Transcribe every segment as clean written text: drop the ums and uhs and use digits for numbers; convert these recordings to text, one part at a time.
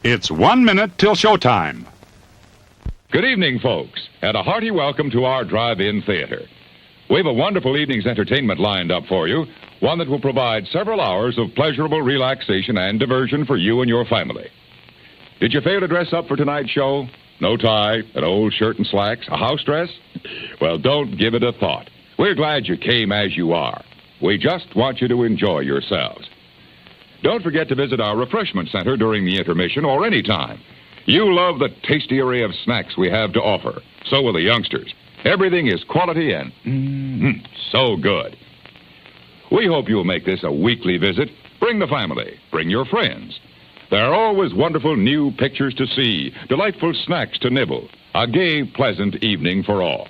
It's 1 minute till showtime. Good evening, folks, and a hearty welcome to our drive-in theater. We have a wonderful evening's entertainment lined up for you, one that will provide several hours of pleasurable relaxation and diversion for you and your family. Did you fail to dress up for tonight's show? No tie, an old shirt and slacks, a house dress? Well, don't give it a thought. We're glad you came as you are. We just want you to enjoy yourselves. Don't forget to visit our refreshment center during the intermission or any time. You love the tasty array of snacks we have to offer. So will the youngsters. Everything is quality and so good. We hope you'll make this a weekly visit. Bring the family. Bring your friends. There are always wonderful new pictures to see, delightful snacks to nibble, a gay, pleasant evening for all.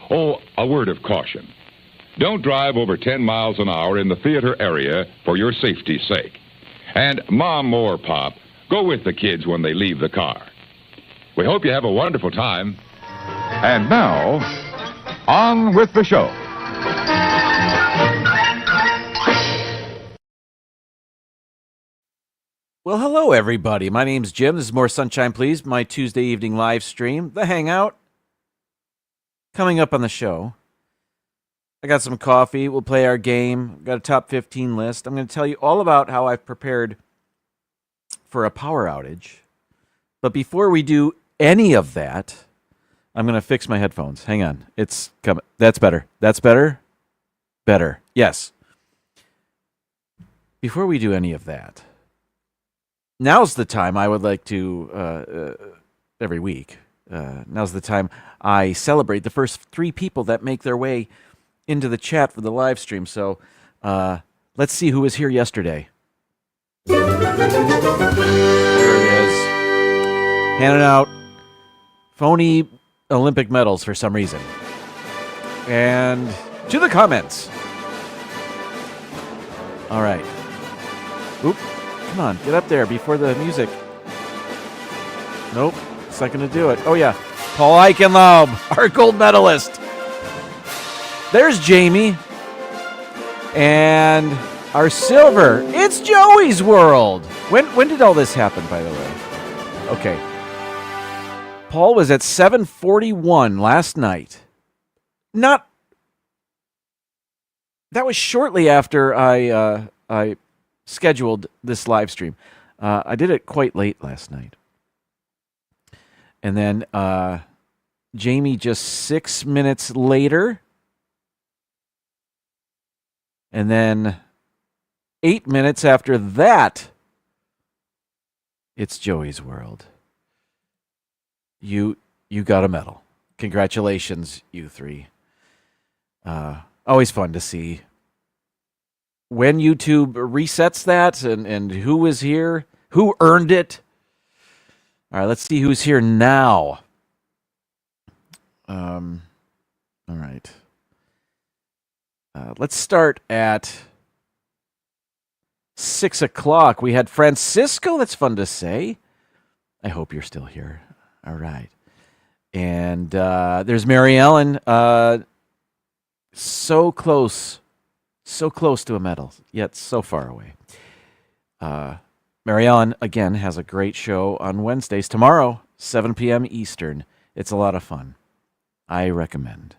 Oh, a word of caution. Don't drive over 10 miles an hour in the theater area for your safety's sake. And Mom or Pop, go with the kids when they leave the car. We hope you have a wonderful time. And now, on with the show. Well, hello, everybody. My name's Jim. This is More Sunshine, Please, my Tuesday evening live stream, The Hangout. Coming up on the show, I got some coffee. We'll play our game. Got a top 15 list. I'm going to tell you all about how I've prepared for a power outage. But before we do any of that, I'm going to fix my headphones. Hang on. It's coming. That's better. That's better. Better. Yes. Before we do any of that, now's the time I would like to, every week, now's the time I celebrate the first 3 people that make their way into the chat for the live stream. So let's see who was here yesterday. There he is. Handing out phony Olympic medals for some reason. And to the comments. All right. Oop. Come on, get up there before the music. Nope, it's not going to do it. Oh, yeah. Paul Eichenlaub, our gold medalist. There's Jamie. And our silver. It's Joey's World. When did all this happen, by the way? Okay. Paul was at 7:41 last night. That was shortly after I scheduled this live stream. I did it quite late last night. And then Jamie just 6 minutes later. And then 8 minutes after that, it's Joey's World. You got a medal. Congratulations, you 3. Always fun to see when YouTube resets that and who is here, who earned it. All right, let's see who's here now. All right. Let's start at 6 o'clock. We had Francisco. That's fun to say. I hope you're still here. All right. And there's Mary Ellen. So close to a medal, yet so far away. Mary Ellen, again, has a great show on Wednesdays. Tomorrow, 7 p.m. Eastern. It's a lot of fun. I recommend.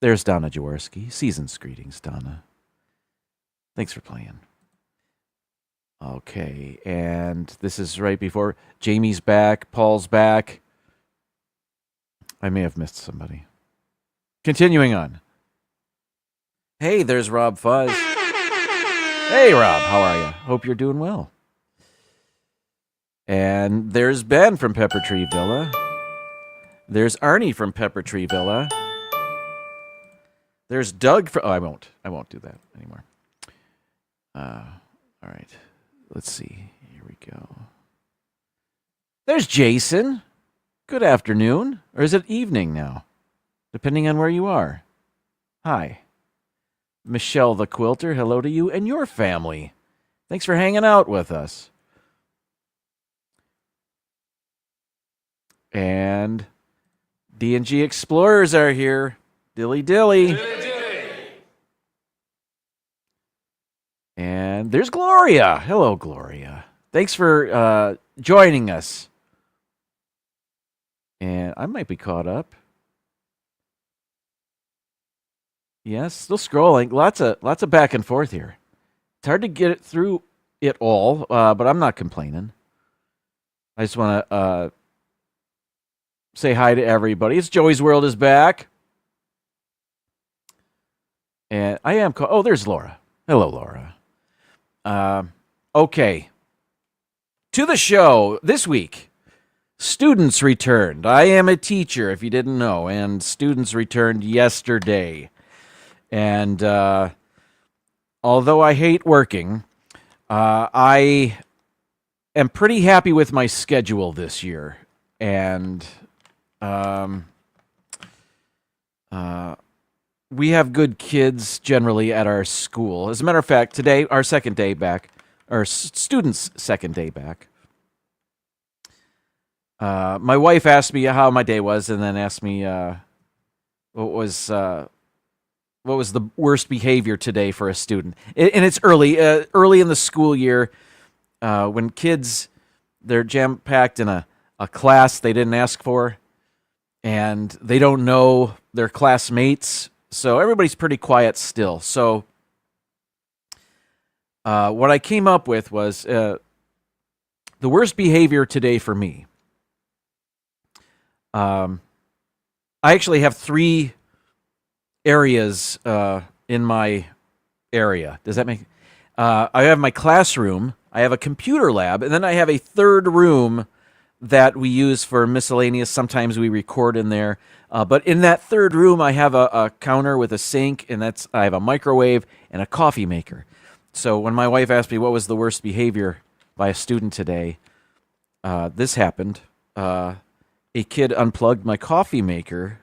There's Donna Jaworski. Season's greetings, Donna. Thanks for playing. Okay, and this is right before Jamie's back, Paul's back. I may have missed somebody. Continuing on. Hey, there's Rob Fuzz. Hey, Rob, how are you? Hope you're doing well. And there's Ben from Pepper Tree Villa. There's Arnie from Pepper Tree Villa. There's Doug from... Oh, I won't do that anymore. All right. Let's see. Here we go. There's Jason. Good afternoon. Or is it evening now? Depending on where you are. Hi. Michelle the Quilter, hello to you and your family. Thanks for hanging out with us. And D&G Explorers are here. Dilly dilly. Dilly dilly. And there's Gloria. Hello, Gloria. Thanks for joining us. And I might be caught up. Yes, still scrolling. Lots of back and forth here. It's hard to get it through it all, but I'm not complaining. I just want to say hi to everybody. It's Joey's World is back. And I am... oh, there's Laura. Hello, Laura. Okay. To the show this week. Students returned. I am a teacher, if you didn't know, and students returned yesterday. And although I hate working, I am pretty happy with my schedule this year. And we have good kids generally at our school. As a matter of fact, today, our second day back, our students' second day back, my wife asked me how my day was, and then asked me what was the worst behavior today for a student. And it's early in the school year, when kids, they're jam-packed in a class they didn't ask for, and they don't know their classmates, so everybody's pretty quiet still. So what I came up with was the worst behavior today for me. I actually have 3 areas in my area. Does that make... I have my classroom, I have a computer lab, and then I have a third room that we use for miscellaneous. Sometimes we record in there. But in that third room, I have a counter with a sink, and I have a microwave and a coffee maker. So when my wife asked me what was the worst behavior by a student today, this happened. A kid unplugged my coffee maker,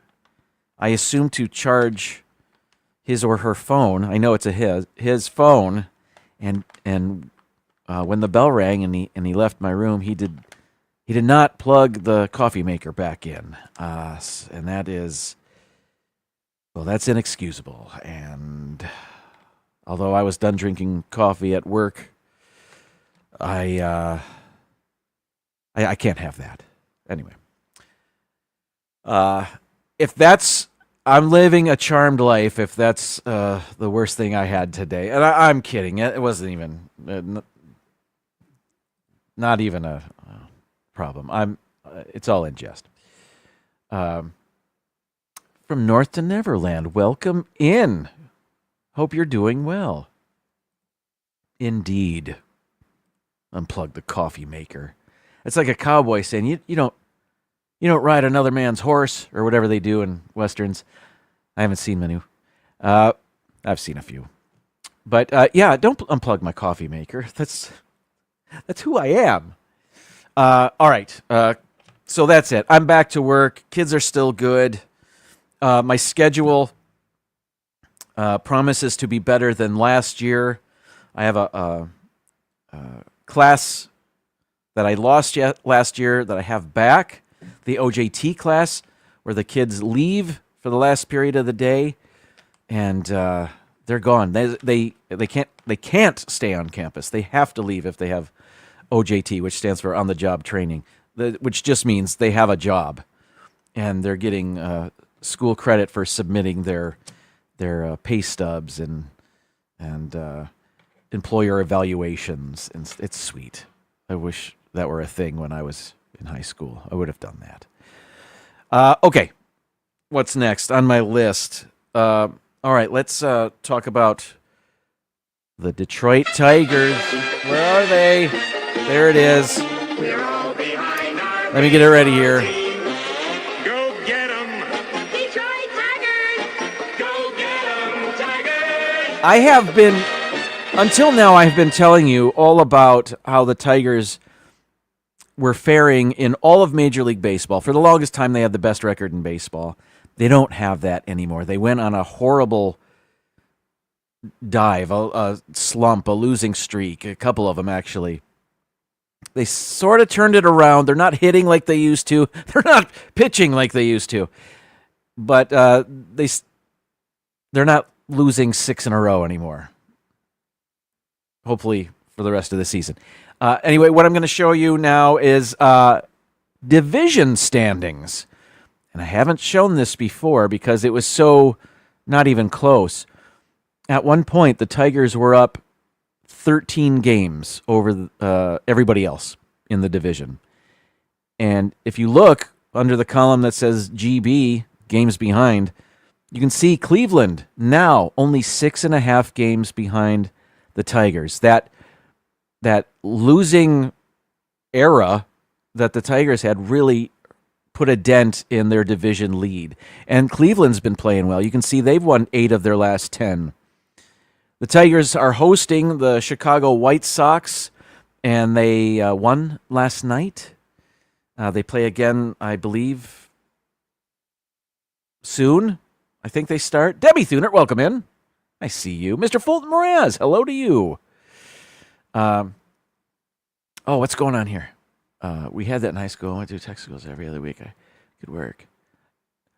I assume to charge his or her phone. I know it's his phone, and when the bell rang and he left my room, he did not plug the coffee maker back in, and that's inexcusable. And although I was done drinking coffee at work, I can't have that anyway. I'm living a charmed life if that's the worst thing I had today. And I'm kidding. It wasn't even, not even a problem. It's all in jest. From North to Neverland, welcome in. Hope you're doing well. Indeed. Unplug the coffee maker. It's like a cowboy saying, you don't ride another man's horse, or whatever they do in Westerns. I haven't seen many. I've seen a few. But, yeah, don't unplug my coffee maker. That's who I am. All right. So that's it. I'm back to work. Kids are still good. My schedule promises to be better than last year. I have a class that I lost last year that I have back. The OJT class, where the kids leave for the last period of the day, and they're gone. They can't stay on campus. They have to leave if they have OJT, which stands for on the job training, which just means they have a job, and they're getting school credit for submitting their pay stubs and employer evaluations. And it's sweet. I wish that were a thing when I was in high school. I would have done that. Okay, what's next on my list? All right, let's talk about the Detroit Tigers. Where are they? There it is. Let me get it ready here. Go get 'em! Detroit Tigers! Go get 'em, Tigers! Until now, I've been telling you all about how the Tigers were faring in all of Major League Baseball. For the longest time, they had the best record in baseball. They don't have that anymore. They went on a horrible dive, a slump, a losing streak, a couple of them actually. They sort of turned it around. They're not hitting like they used to. They're not pitching like they used to. But they're not losing 6 in a row anymore. Hopefully for the rest of the season. Anyway, what I'm going to show you now is division standings. And I haven't shown this before because it was so not even close. At one point, the Tigers were up 13 games over everybody else in the division. And if you look under the column that says GB, games behind, you can see Cleveland now only 6.5 games behind the Tigers. That losing era that the Tigers had really put a dent in their division lead. And Cleveland's been playing well. You can see they've won 8 of their last 10. The Tigers are hosting the Chicago White Sox, and they won last night. They play again, I believe, soon. I think they start. Debbie Thunert, welcome in. I see you. Mr. Fulton Moraz, hello to you. What's going on here? We had that in high school. I went to tech schools every other week. I could work.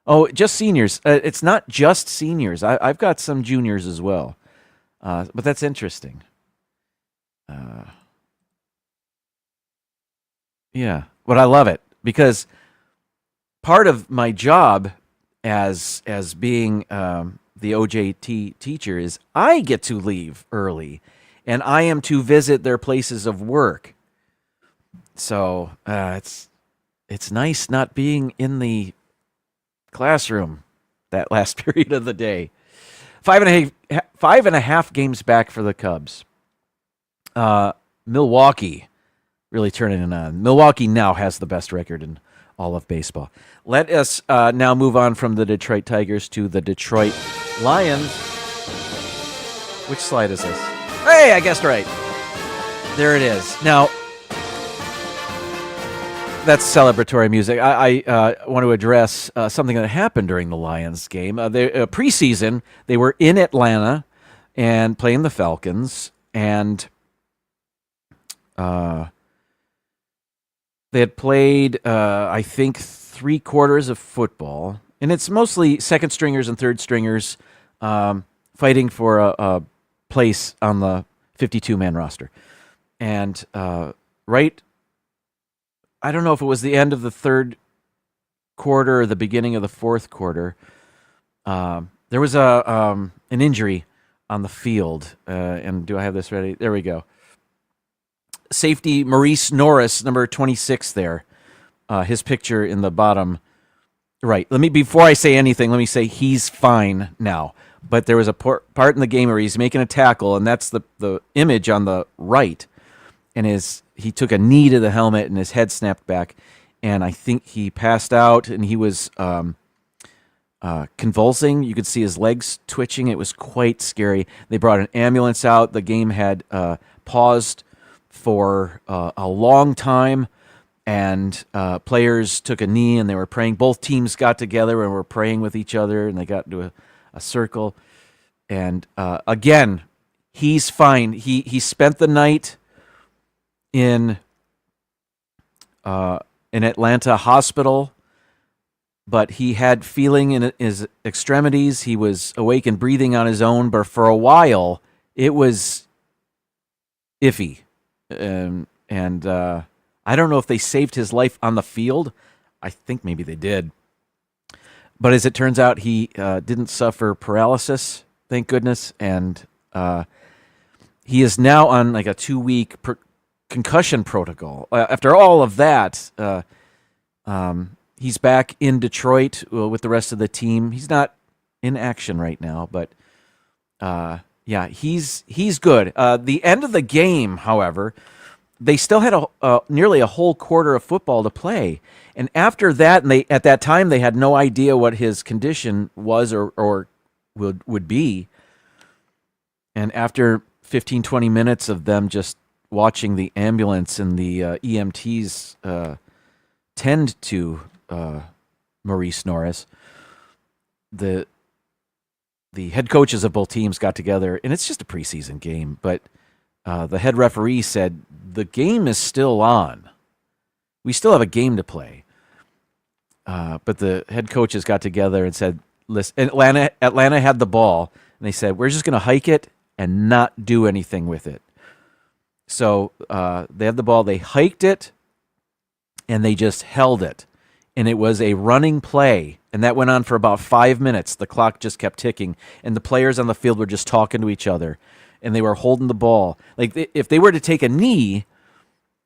Oh, just seniors. It's not just seniors. I've got some juniors as well. But that's interesting. Yeah, but I love it because part of my job as being the OJT teacher is I get to leave early, and I am to visit their places of work. So it's nice not being in the classroom that last period of the day. 5.5 games back for the Cubs. Milwaukee really turning it on. Milwaukee now has the best record in all of baseball. Let us now move on from the Detroit Tigers to the Detroit Lions. Which slide is this? Hey, I guessed right. There it is. Now, that's celebratory music. I want to address something that happened during the Lions game. Preseason, they were in Atlanta and playing the Falcons, and they had played, I think, 3 quarters of football. And it's mostly second stringers and third stringers fighting for a place on the 52-man roster. And I don't know if it was the end of the third quarter or the beginning of the fourth quarter. There was an injury on the field. And do I have this ready? There we go. Safety Maurice Norris, number 26 there. His picture in the bottom right. Before I say anything, let me say he's fine now. But there was a part in the game where he's making a tackle, and that's the image on the right. And he took a knee to the helmet, and his head snapped back. And I think he passed out, and he was convulsing. You could see his legs twitching. It was quite scary. They brought an ambulance out. The game had paused for a long time, and players took a knee, and they were praying. Both teams got together and were praying with each other, and they got into a circle. And again, he's fine. He spent the night in an Atlanta hospital, but he had feeling in his extremities. He was awake and breathing on his own, but for a while, it was iffy. And I don't know if they saved his life on the field. I think maybe they did. But as it turns out, he didn't suffer paralysis, thank goodness. And he is now on like a 2-week concussion protocol. After all of that, he's back in Detroit with the rest of the team. He's not in action right now, but yeah, he's good. The end of the game, however, they still had nearly a whole quarter of football to play, and after that, and at that time they had no idea what his condition was or would be. And after 15, 20 minutes of them just watching the ambulance and the EMTs tend to Maurice Norris, the head coaches of both teams got together, and it's just a preseason game, but the head referee said, the game is still on. We still have a game to play. But the head coaches got together and said, listen, Atlanta had the ball, and they said, we're just going to hike it and not do anything with it. So they had the ball, they hiked it, and they just held it. And it was a running play, and that went on for about 5 minutes. The clock just kept ticking, and the players on the field were just talking to each other, and they were holding the ball. Like, if they were to take a knee,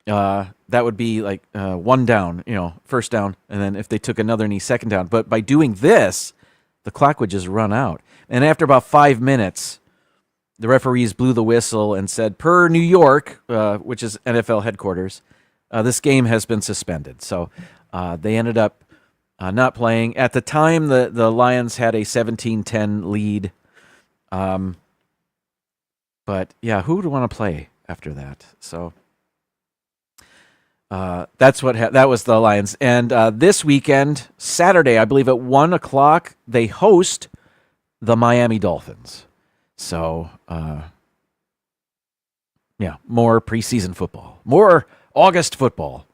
that would be like one down, first down, and then if they took another knee, second down. But by doing this, the clock would just run out. And after about 5 minutes, the referees blew the whistle and said, per New York, which is NFL headquarters, this game has been suspended. So they ended up not playing. At the time, the Lions had a 17-10 lead. But, yeah, who would want to play after that? So that's that was the Lions. And this weekend, Saturday, I believe at 1 o'clock, they host the Miami Dolphins. So, more preseason football, more August football.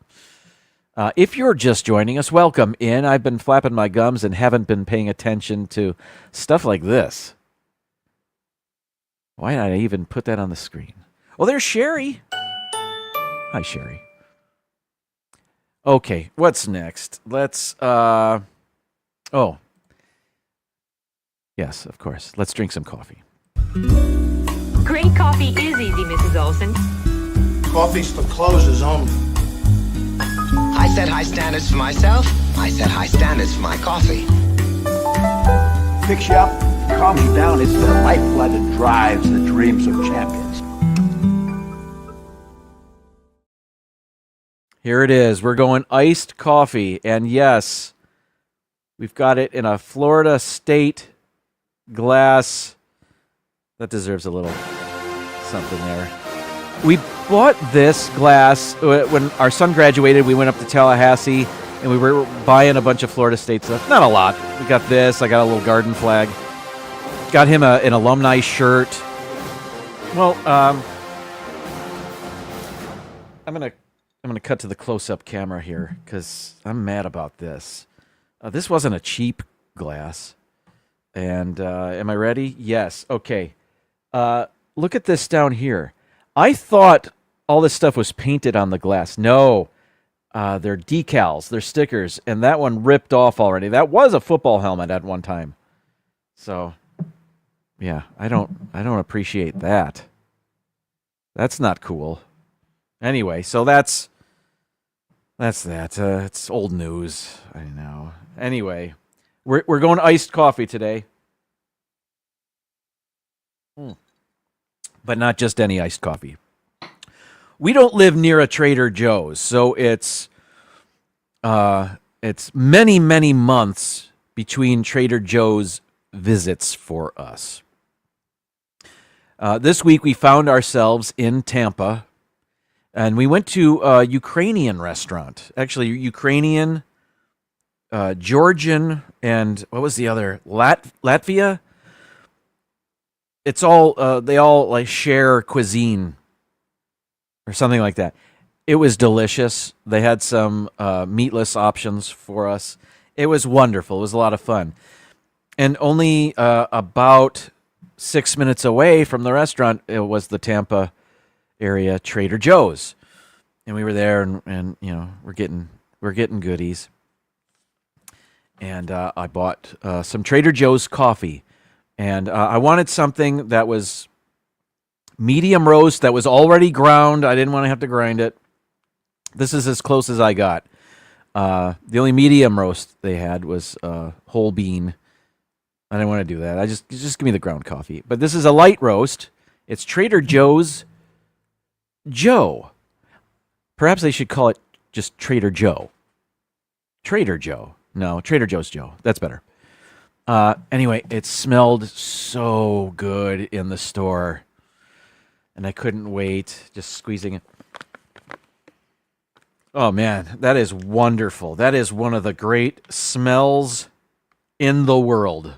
If you're just joining us, welcome in. I've been flapping my gums and haven't been paying attention to stuff like this. Why not even put that on the screen? Oh, there's Sherry. Hi, Sherry. Okay, what's next? Let's, yes, of course. Let's drink some coffee. Great coffee is easy, Mrs. Olson. Coffee's for closers only. I set high standards for myself. I set high standards for my coffee. Fix you up, calm you down. It's the lifeblood that drives the dreams of champions. Here it is. We're going iced coffee. And yes, we've got it in a Florida State glass. That deserves a little something there. We bought this glass when our son graduated. We went up to Tallahassee, and we were buying a bunch of Florida State stuff. Not a lot. We got this. I got a little garden flag. Got him an alumni shirt. Well, I'm gonna cut to the close-up camera here because I'm mad about this. This wasn't a cheap glass. And am I ready? Yes. Okay. Look at this down here. I thought all this stuff was painted on the glass. No. They're decals. They're stickers. And that one ripped off already. That was a football helmet at one time. So, yeah, I don't appreciate that. That's not cool. Anyway, so that's that. It's old news. I know. Anyway, we're going iced coffee today. But not just any iced coffee. We don't live near a Trader Joe's, so it's many, many months between Trader Joe's visits for us. This week we found ourselves in Tampa, and we went to a Ukrainian restaurant. Actually, Ukrainian, Georgian, and what was the other? Latvia? It's all they all like share cuisine or something like that. It was delicious. They had some meatless options for us. It was wonderful. It was a lot of fun. And only about 6 minutes away from the restaurant, it was the Tampa area Trader Joe's. And we were there, and you know, we're getting goodies. And I bought some Trader Joe's coffee. And I wanted something that was medium roast, that was already ground. I didn't want to have to grind it. This is as close as I got. The only medium roast they had was whole bean. I didn't want to do that. I just give me the ground coffee. But this is a light roast. It's Trader Joe's Joe. Perhaps they should call it just Trader Joe. Trader Joe. No, Trader Joe's Joe. That's better. Anyway, it smelled so good in the store, and I couldn't wait, just squeezing it. Oh, man, that is wonderful. That is one of the great smells in the world.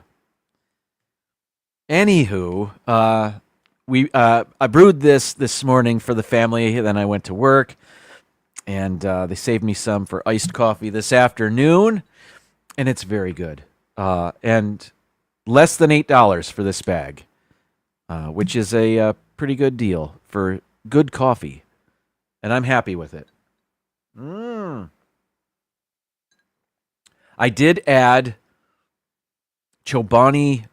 Anywho, I brewed this morning for the family, then I went to work, and they saved me some for iced coffee this afternoon, and it's very good. And less than $8 for this bag, which is a pretty good deal for good coffee, and I'm happy with it. I did add Chobani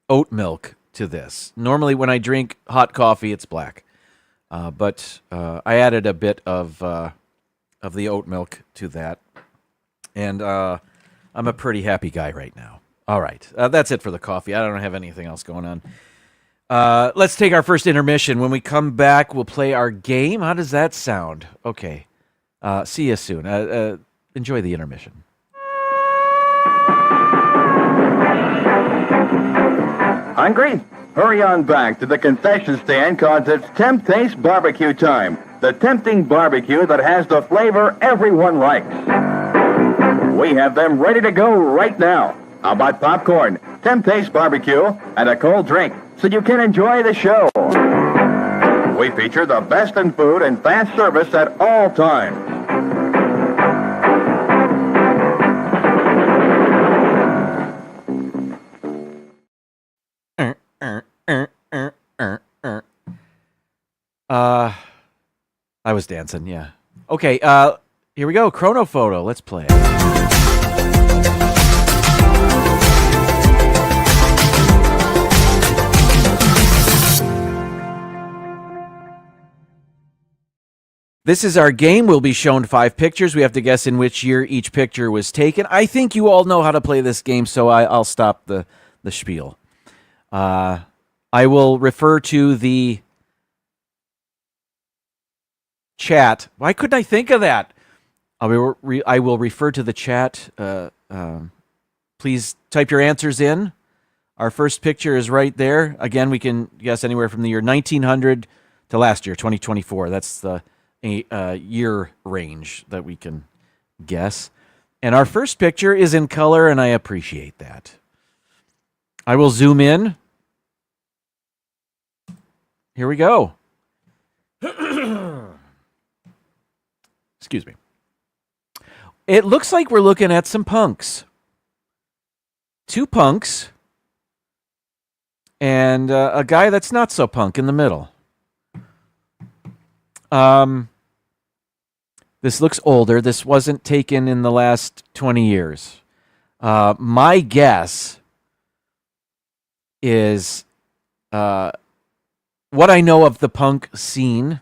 oat milk to this. Normally when I drink hot coffee, it's black. But I added a bit of the oat milk to that. And I'm a pretty happy guy right now. All right. That's it for the coffee. I don't have anything else going on. Let's take our first intermission. When we come back, we'll play our game. How does that sound? Okay. See you soon. Enjoy the intermission. Hungry? Hurry on back to the concession stand cause it's Temp Taste Barbecue time. The tempting barbecue that has the flavor everyone likes. We have them ready to go right now. How about popcorn, Temp Taste Barbecue, and a cold drink so you can enjoy the show. We feature the best in food and fast service at all times. I was dancing, yeah. Okay, here we go. Chrono Photo. Let's play it. This is our game. We'll be shown 5 pictures. We have to guess in which year each picture was taken. I think you all know how to play this game, so I'll stop the spiel. I will refer to the chat. Why couldn't I think of that? I will refer to the chat. Please type your answers in. Our first picture is right there. Again, we can guess anywhere from the year 1900 to last year, 2024. That's the year range that we can guess. And our first picture is in color, and I appreciate that. I will zoom in. Here we go. Excuse me. It looks like we're looking at some punks. 2 punks. And a guy that's not so punk in the middle. This looks older. This wasn't taken in the last 20 years. My guess is what I know of the punk scene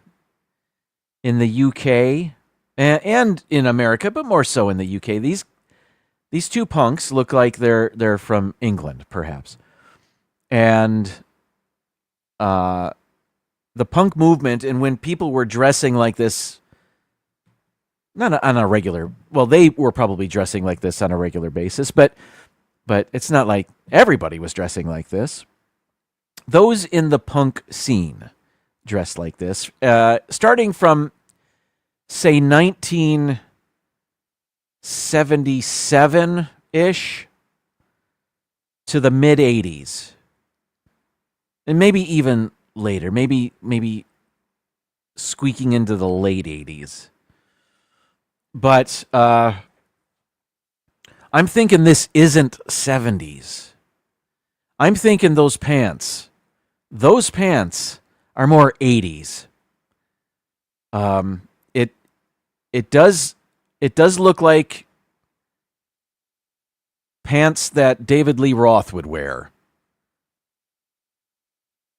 in the UK and in America, but more so in the UK. These 2 punks look like they're from England, perhaps. And the punk movement, and when people were dressing like this, not on a regular, well, they were probably dressing like this on a regular basis, but it's not like everybody was dressing like this. Those in the punk scene dressed like this, starting from, say, 1977-ish to the mid-'80s. And maybe even later, maybe squeaking into the late 80s. But I'm thinking this isn't 70s. I'm thinking those pants are more 80s. It does look like pants that David Lee Roth would wear.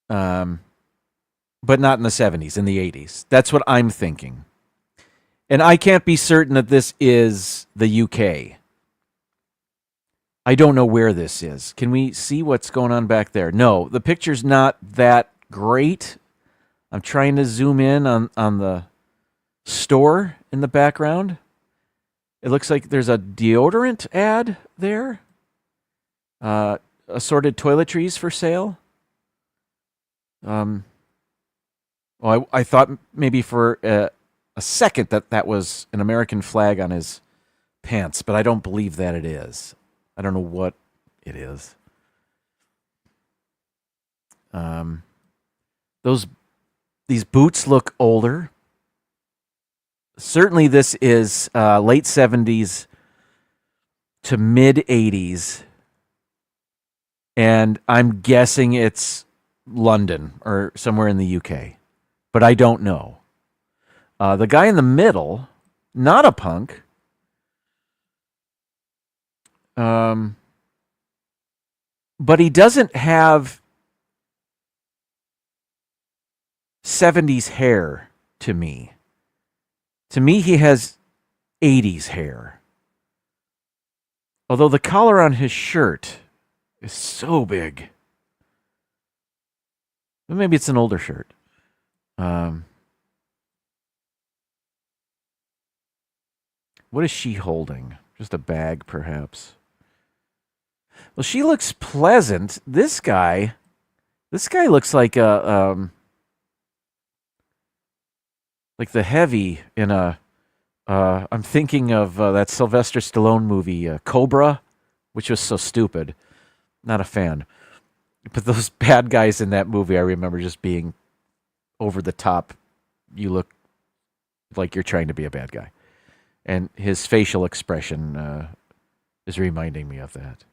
But not in the 70s, in the 80s. That's what I'm thinking. And I can't be certain that this is the UK. I don't know where this is. Can we see what's going on back there? No, the picture's not that great. I'm trying to zoom in on the store in the background. It looks like there's a deodorant ad there. Assorted toiletries for sale. I thought maybe for a second that was an American flag on his pants, but I don't believe that it is. I don't know what it is. These boots look older. Certainly this is late 70s to mid 80s. And I'm guessing it's London or somewhere in the UK. but I don't know. The guy in the middle, not a punk. But he doesn't have 70s hair to me. To me, he has 80s hair. Although the collar on his shirt is so big. But maybe it's an older shirt. What is she holding? Just a bag, perhaps. Well, she looks pleasant. This guy looks like a like the heavy in a. I'm thinking of that Sylvester Stallone movie, Cobra, which was so stupid. Not a fan. But those bad guys in that movie, I remember just being over the top. You look like you're trying to be a bad guy. And his facial expression is reminding me of that.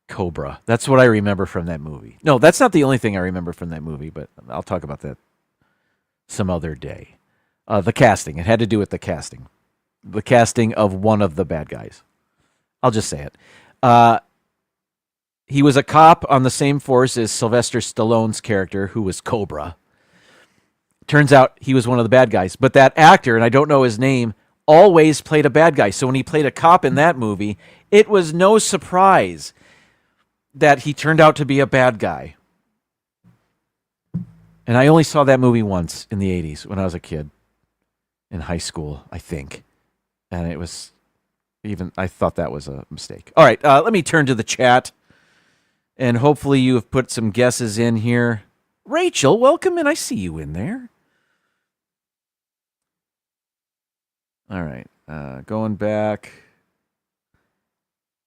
Cobra. That's what I remember from that movie. No, that's not the only thing I remember from that movie, but I'll talk about that some other day. The casting. It had to do with the casting. The casting of one of the bad guys. I'll just say it. He was a cop on the same force as Sylvester Stallone's character, who was Cobra. Turns out he was one of the bad guys. But that actor, and I don't know his name, always played a bad guy. So when he played a cop in that movie, it was no surprise that he turned out to be a bad guy. And I only saw that movie once in the 80s when I was a kid. In high school, I think. And it was I thought that was a mistake. All right, let me turn to the chat. And hopefully you have put some guesses in here. Rachel, welcome in. I see you in there. All right, going back.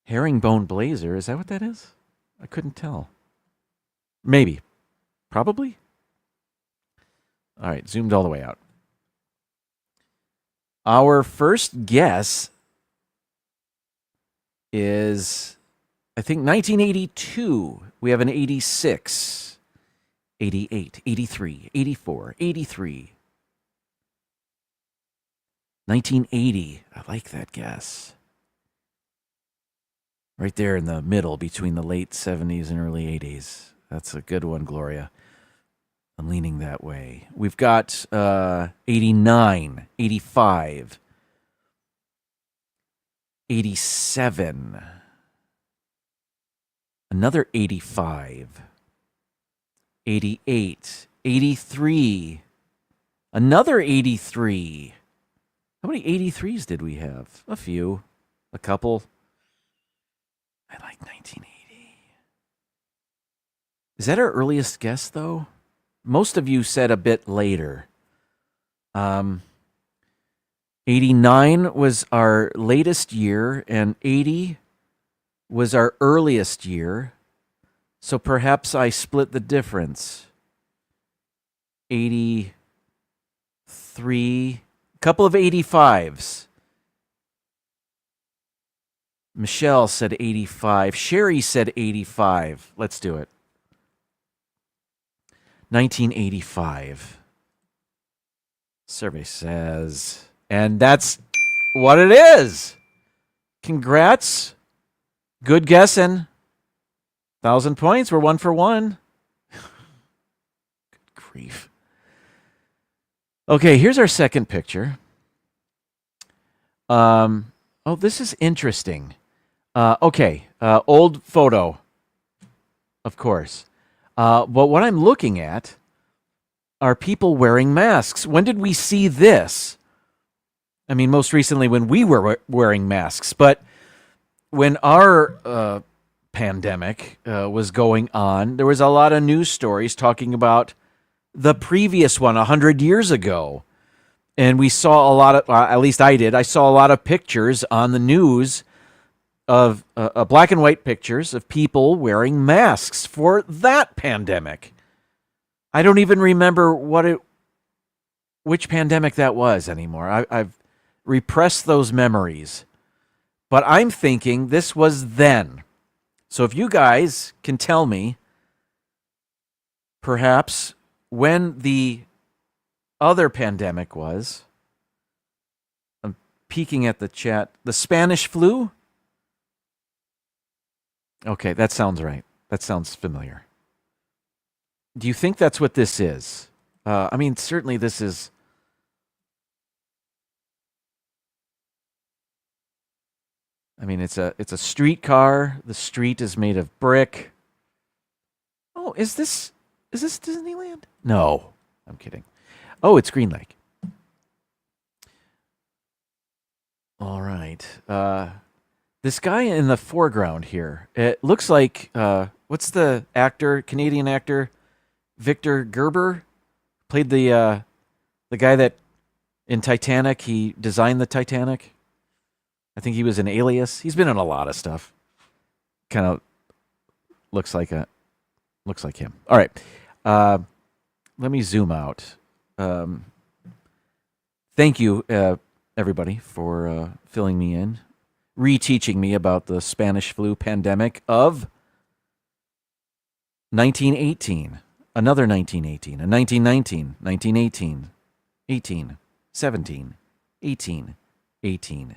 Herringbone blazer, is that what that is? I couldn't tell. Maybe. Probably. All right, zoomed all the way out. Our first guess is, I think, 1982. We have an 86, 88, 83, 84, 83. 1980. I like that guess. Right there in the middle between the late 70s and early 80s. That's a good one, Gloria. I'm leaning that way. We've got 89, 85, 87, another 85, 88, 83, another 83. How many 83s did we have? A few. A couple. I like 1980. Is that our earliest guess, though? Most of you said a bit later. 89 was our latest year, and 80 was our earliest year. So perhaps I split the difference. 83, a couple of 85s. Michelle said 85. Sherry said 85. Let's do it. 1985. Survey says, and that's what it is. Congrats. Good guessing. 1,000 points. We're 1 for 1. Good grief. Okay, here's our second picture. Oh, this is interesting. Okay, old photo, of course. But what I'm looking at are people wearing masks. When did we see this? I mean, most recently when we were wearing masks. But when our pandemic was going on, there was a lot of news stories talking about the previous one 100 years ago. And we saw a lot of, at least I did, I saw a lot of pictures on the news of black and white pictures of people wearing masks for that pandemic. I don't even remember which pandemic that was anymore. I've repressed those memories. But I'm thinking this was then. So if you guys can tell me perhaps when the other pandemic was, I'm peeking at the chat, the Spanish flu? Okay, that sounds right. That sounds familiar. Do you think that's what this is? I mean, certainly this is... I mean, it's a streetcar. The street is made of brick. Oh, is this Disneyland? No, I'm kidding. Oh, it's Green Lake. All right. This guy in the foreground here, it looks like, what's the actor, Canadian actor, Victor Gerber, played the guy that in Titanic, he designed the Titanic. I think he was in Alias. He's been in a lot of stuff. Kind of looks like him. All right. Let me zoom out. Thank you, everybody, for filling me in, reteaching me about the Spanish flu pandemic of 1918, another 1918, a 1919, 1918, 18, 17, 18, 18,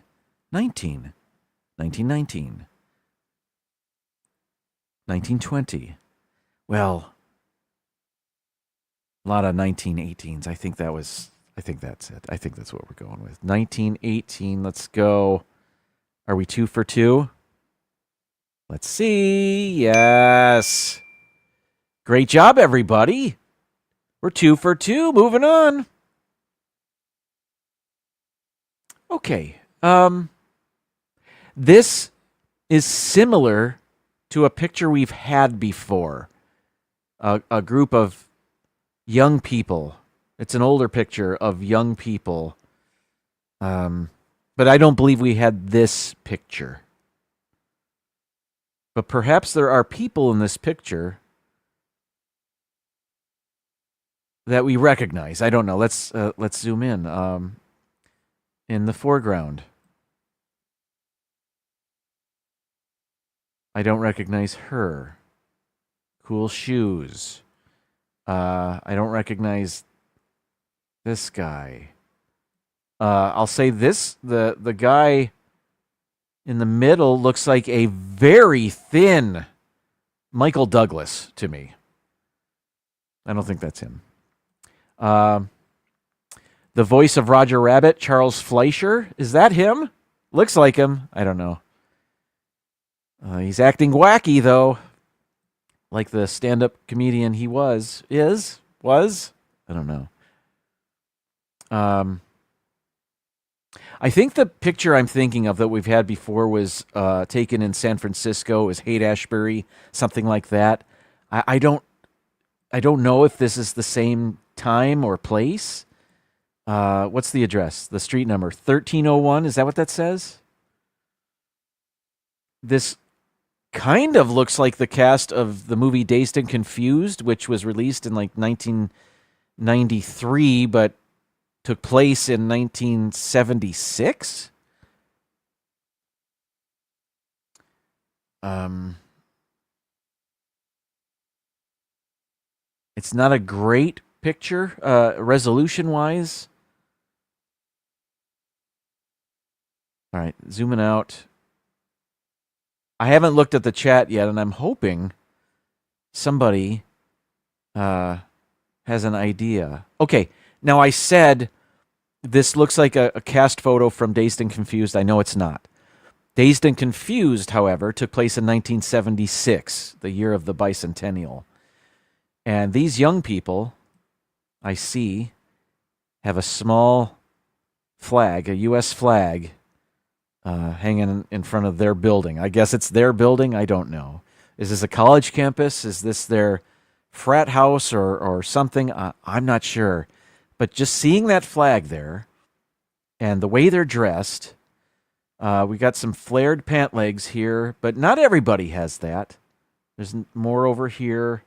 19, 1919, 1920. Well, a lot of 1918s. I think that's it. I think that's what we're going with. 1918. Let's go. Are we 2 for 2? Let's see. Yes. Great job, everybody. We're 2 for 2. Moving on. Okay. This is similar to a picture we've had before. A group of young people. It's an older picture of young people. But I don't believe we had this picture. But perhaps there are people in this picture that we recognize. I don't know. Let's zoom in. In the foreground. I don't recognize her. Cool shoes. I don't recognize this guy. I'll say this, the guy in the middle looks like a very thin Michael Douglas to me. I don't think that's him. The voice of Roger Rabbit, Charles Fleischer, is that him? Looks like him. I don't know. He's acting wacky, though. Like the stand-up comedian he was. I don't know. I think the picture I'm thinking of that we've had before was taken in San Francisco. It was Haight-Ashbury, something like that. I don't know if this is the same time or place. What's the address? The street number? 1301? Is that what that says? This kind of looks like the cast of the movie Dazed and Confused, which was released in like 1993, but took place in 1976. It's not a great picture, resolution-wise. All right, zooming out. I haven't looked at the chat yet, and I'm hoping somebody has an idea. Okay, now I said this looks like a cast photo from Dazed and Confused. I know it's not. Dazed and Confused, however, took place in 1976, the year of the bicentennial. And these young people, I see, have a small flag, a U.S. flag, hanging in front of their building. I guess it's their building. I don't know. Is this a college campus? Is this their frat house or something? I'm not sure. But just seeing that flag there and the way they're dressed, we got some flared pant legs here, but not everybody has that. There's more over here.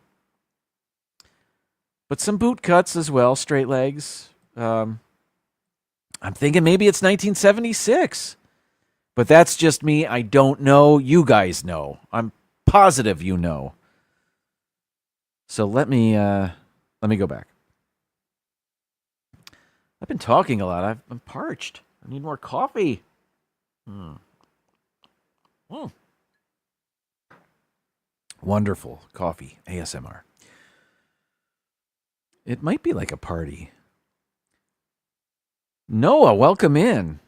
But some boot cuts as well, straight legs. I'm thinking maybe it's 1976. But that's just me. I don't know. You guys know. I'm positive you know. So let me go back. I've been talking a lot. I'm parched. I need more coffee. Wonderful coffee, ASMR. It might be like a party. Noah, welcome in.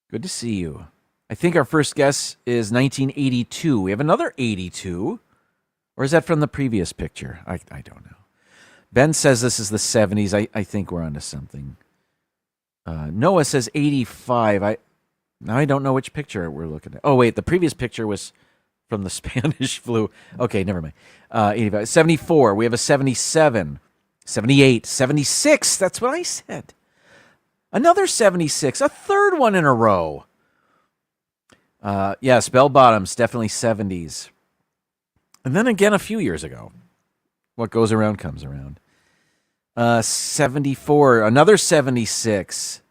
Good to see you. I think our first guess is 1982. We have another 82. Or is that from the previous picture? I don't know. Ben says this is the 70s. I think we're onto something. Noah says 85. Now I don't know which picture we're looking at. Oh, wait. The previous picture was from the Spanish flu. Okay, never mind. 85. 74. We have a 77. 78. 76. That's what I said. Another 76. A third one in a row. Yes, bell bottoms. Definitely 70s. And then again a few years ago. What goes around comes around. 74. Another 76.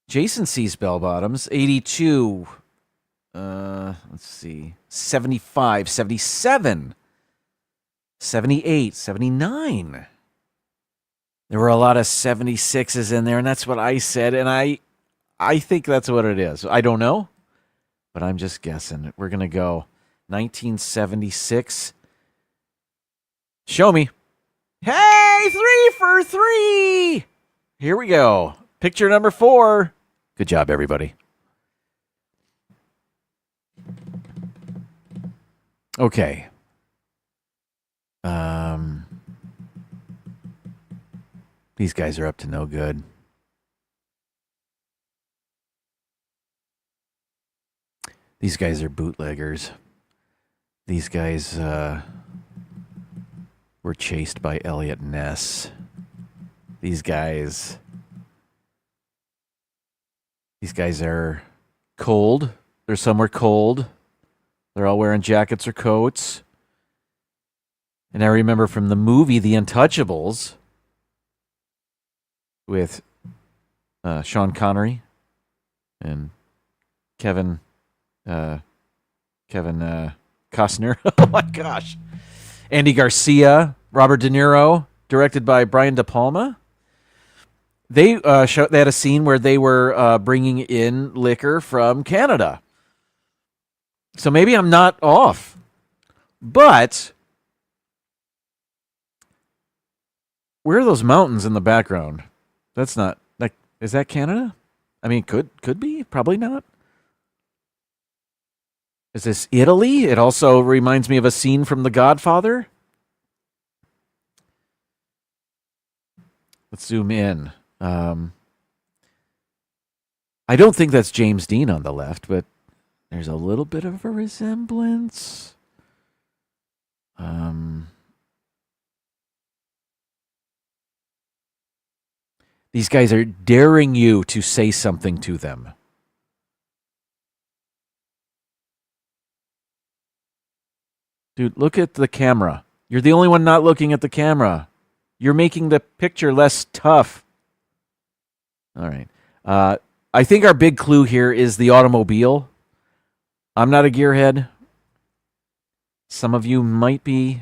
Jason sees bell bottoms. 82. Let's see. 75. 77. 78. 79. There were a lot of 76s in there, and that's what I said, and I think that's what it is. I don't know, but I'm just guessing. We're going to go 1976. Show me. Hey, 3 for 3! Here we go. Picture number 4. Good job, everybody. Okay. These guys are up to no good. These guys are bootleggers. These guys were chased by Elliot Ness. These guys are cold. They're somewhere cold. They're all wearing jackets or coats. And I remember from the movie The Untouchables with Sean Connery and Kevin Costner. Oh my gosh. Andy Garcia, Robert De Niro, directed by Brian De Palma. They had a scene where they were bringing in liquor from Canada. So maybe I'm not off. But where are those mountains in the background? That's not like, is that Canada? I mean, could be, probably not. Is this Italy? It also reminds me of a scene from The Godfather. Let's zoom in. I don't think that's James Dean on the left, but there's a little bit of a resemblance. These guys are daring you to say something to them. Dude, look at the camera. You're the only one not looking at the camera. You're making the picture less tough. All right. I think our big clue here is the automobile. I'm not a gearhead. Some of you might be.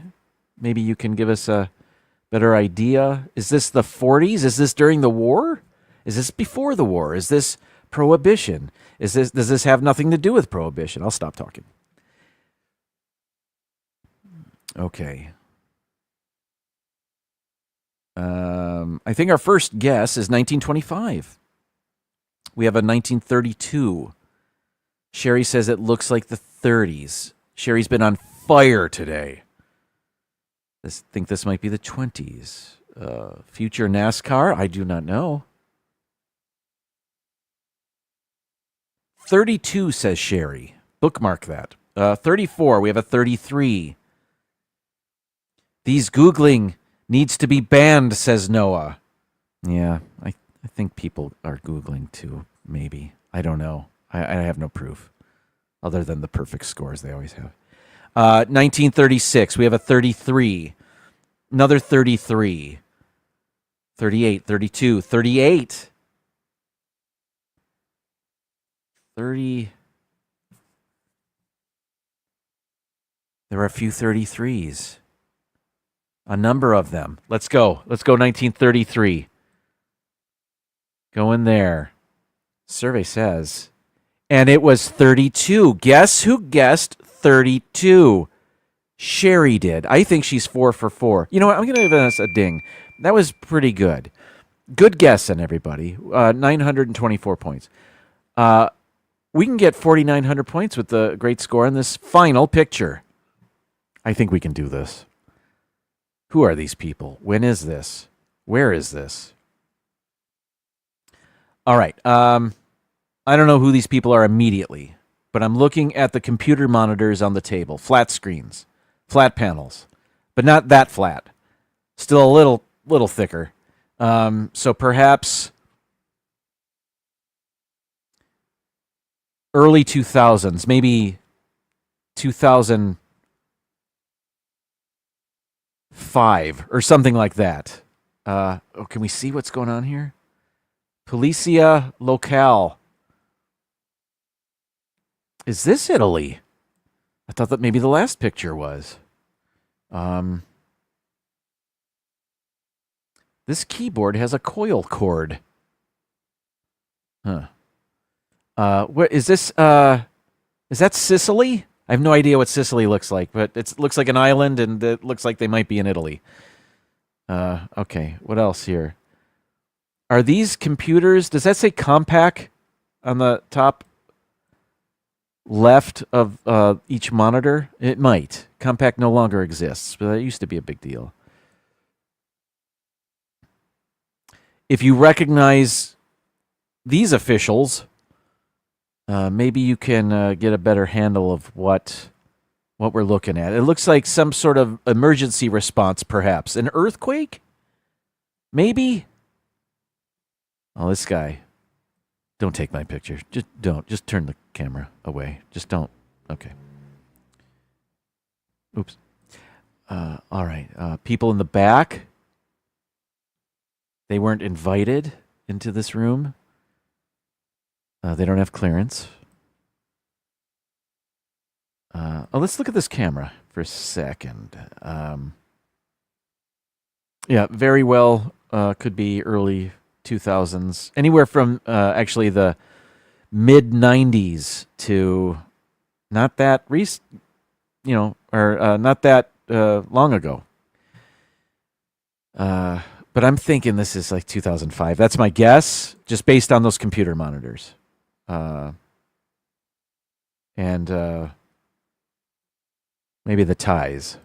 Maybe you can give us a better idea. Is this the 40s? Is this during the war? Is this before the war? Is this prohibition? Does this have nothing to do with prohibition? I'll stop talking. Okay. I think our first guess is 1925. We have a 1932. Sherry says it looks like the 30s. Sherry's been on fire today. Think this might be the 20s. Future NASCAR? I do not know. 32, says Sherry. Bookmark that. 34, we have a 33. These Googling needs to be banned, says Noah. Yeah, I think people are Googling too, maybe. I don't know. I have no proof, other than the perfect scores they always have. 1936, we have a 33. Another 33. 38, 32, 38. 30. There are a few 33s. A number of them. Let's go. Let's go 1933. Go in there. Survey says. And it was 32. Guess who guessed 32? Sherry did. I think she's 4 for 4. You know what? I'm going to give us a ding. That was pretty good. Good guessing, everybody. 924 points. We can get 4,900 points with the great score on this final picture. I think we can do this. Who are these people? When is this? Where is this? All right. I don't know who these people are immediately, but I'm looking at the computer monitors on the table. Flat screens, flat panels, but not that flat. Still a little thicker. So perhaps early 2000s, maybe 2005 or something like that. Can we see what's going on here? Policia Locale. Is this Italy? I thought that maybe the last picture was. This keyboard has a coil cord. Huh. What is this? Is that Sicily? I have no idea what Sicily looks like, but it looks like an island, and it looks like they might be in Italy. Okay, what else here? Are these computers? Does that say Compaq on the top left of each monitor? It might. Compaq no longer exists, but that used to be a big deal. If you recognize these officials, maybe you can get a better handle of what we're looking at. It looks like some sort of emergency response, perhaps. An earthquake? Maybe? Oh, this guy. Don't take my picture. Just don't. Just turn the camera away. Just don't. Okay. Oops. All right. People in the back. They weren't invited into this room. They don't have clearance. Let's look at this camera for a second. Yeah, very well could be early 2000s. Anywhere from actually the mid-90s to not that not that long ago. But I'm thinking this is like 2005. That's my guess, just based on those computer monitors. And maybe the ties.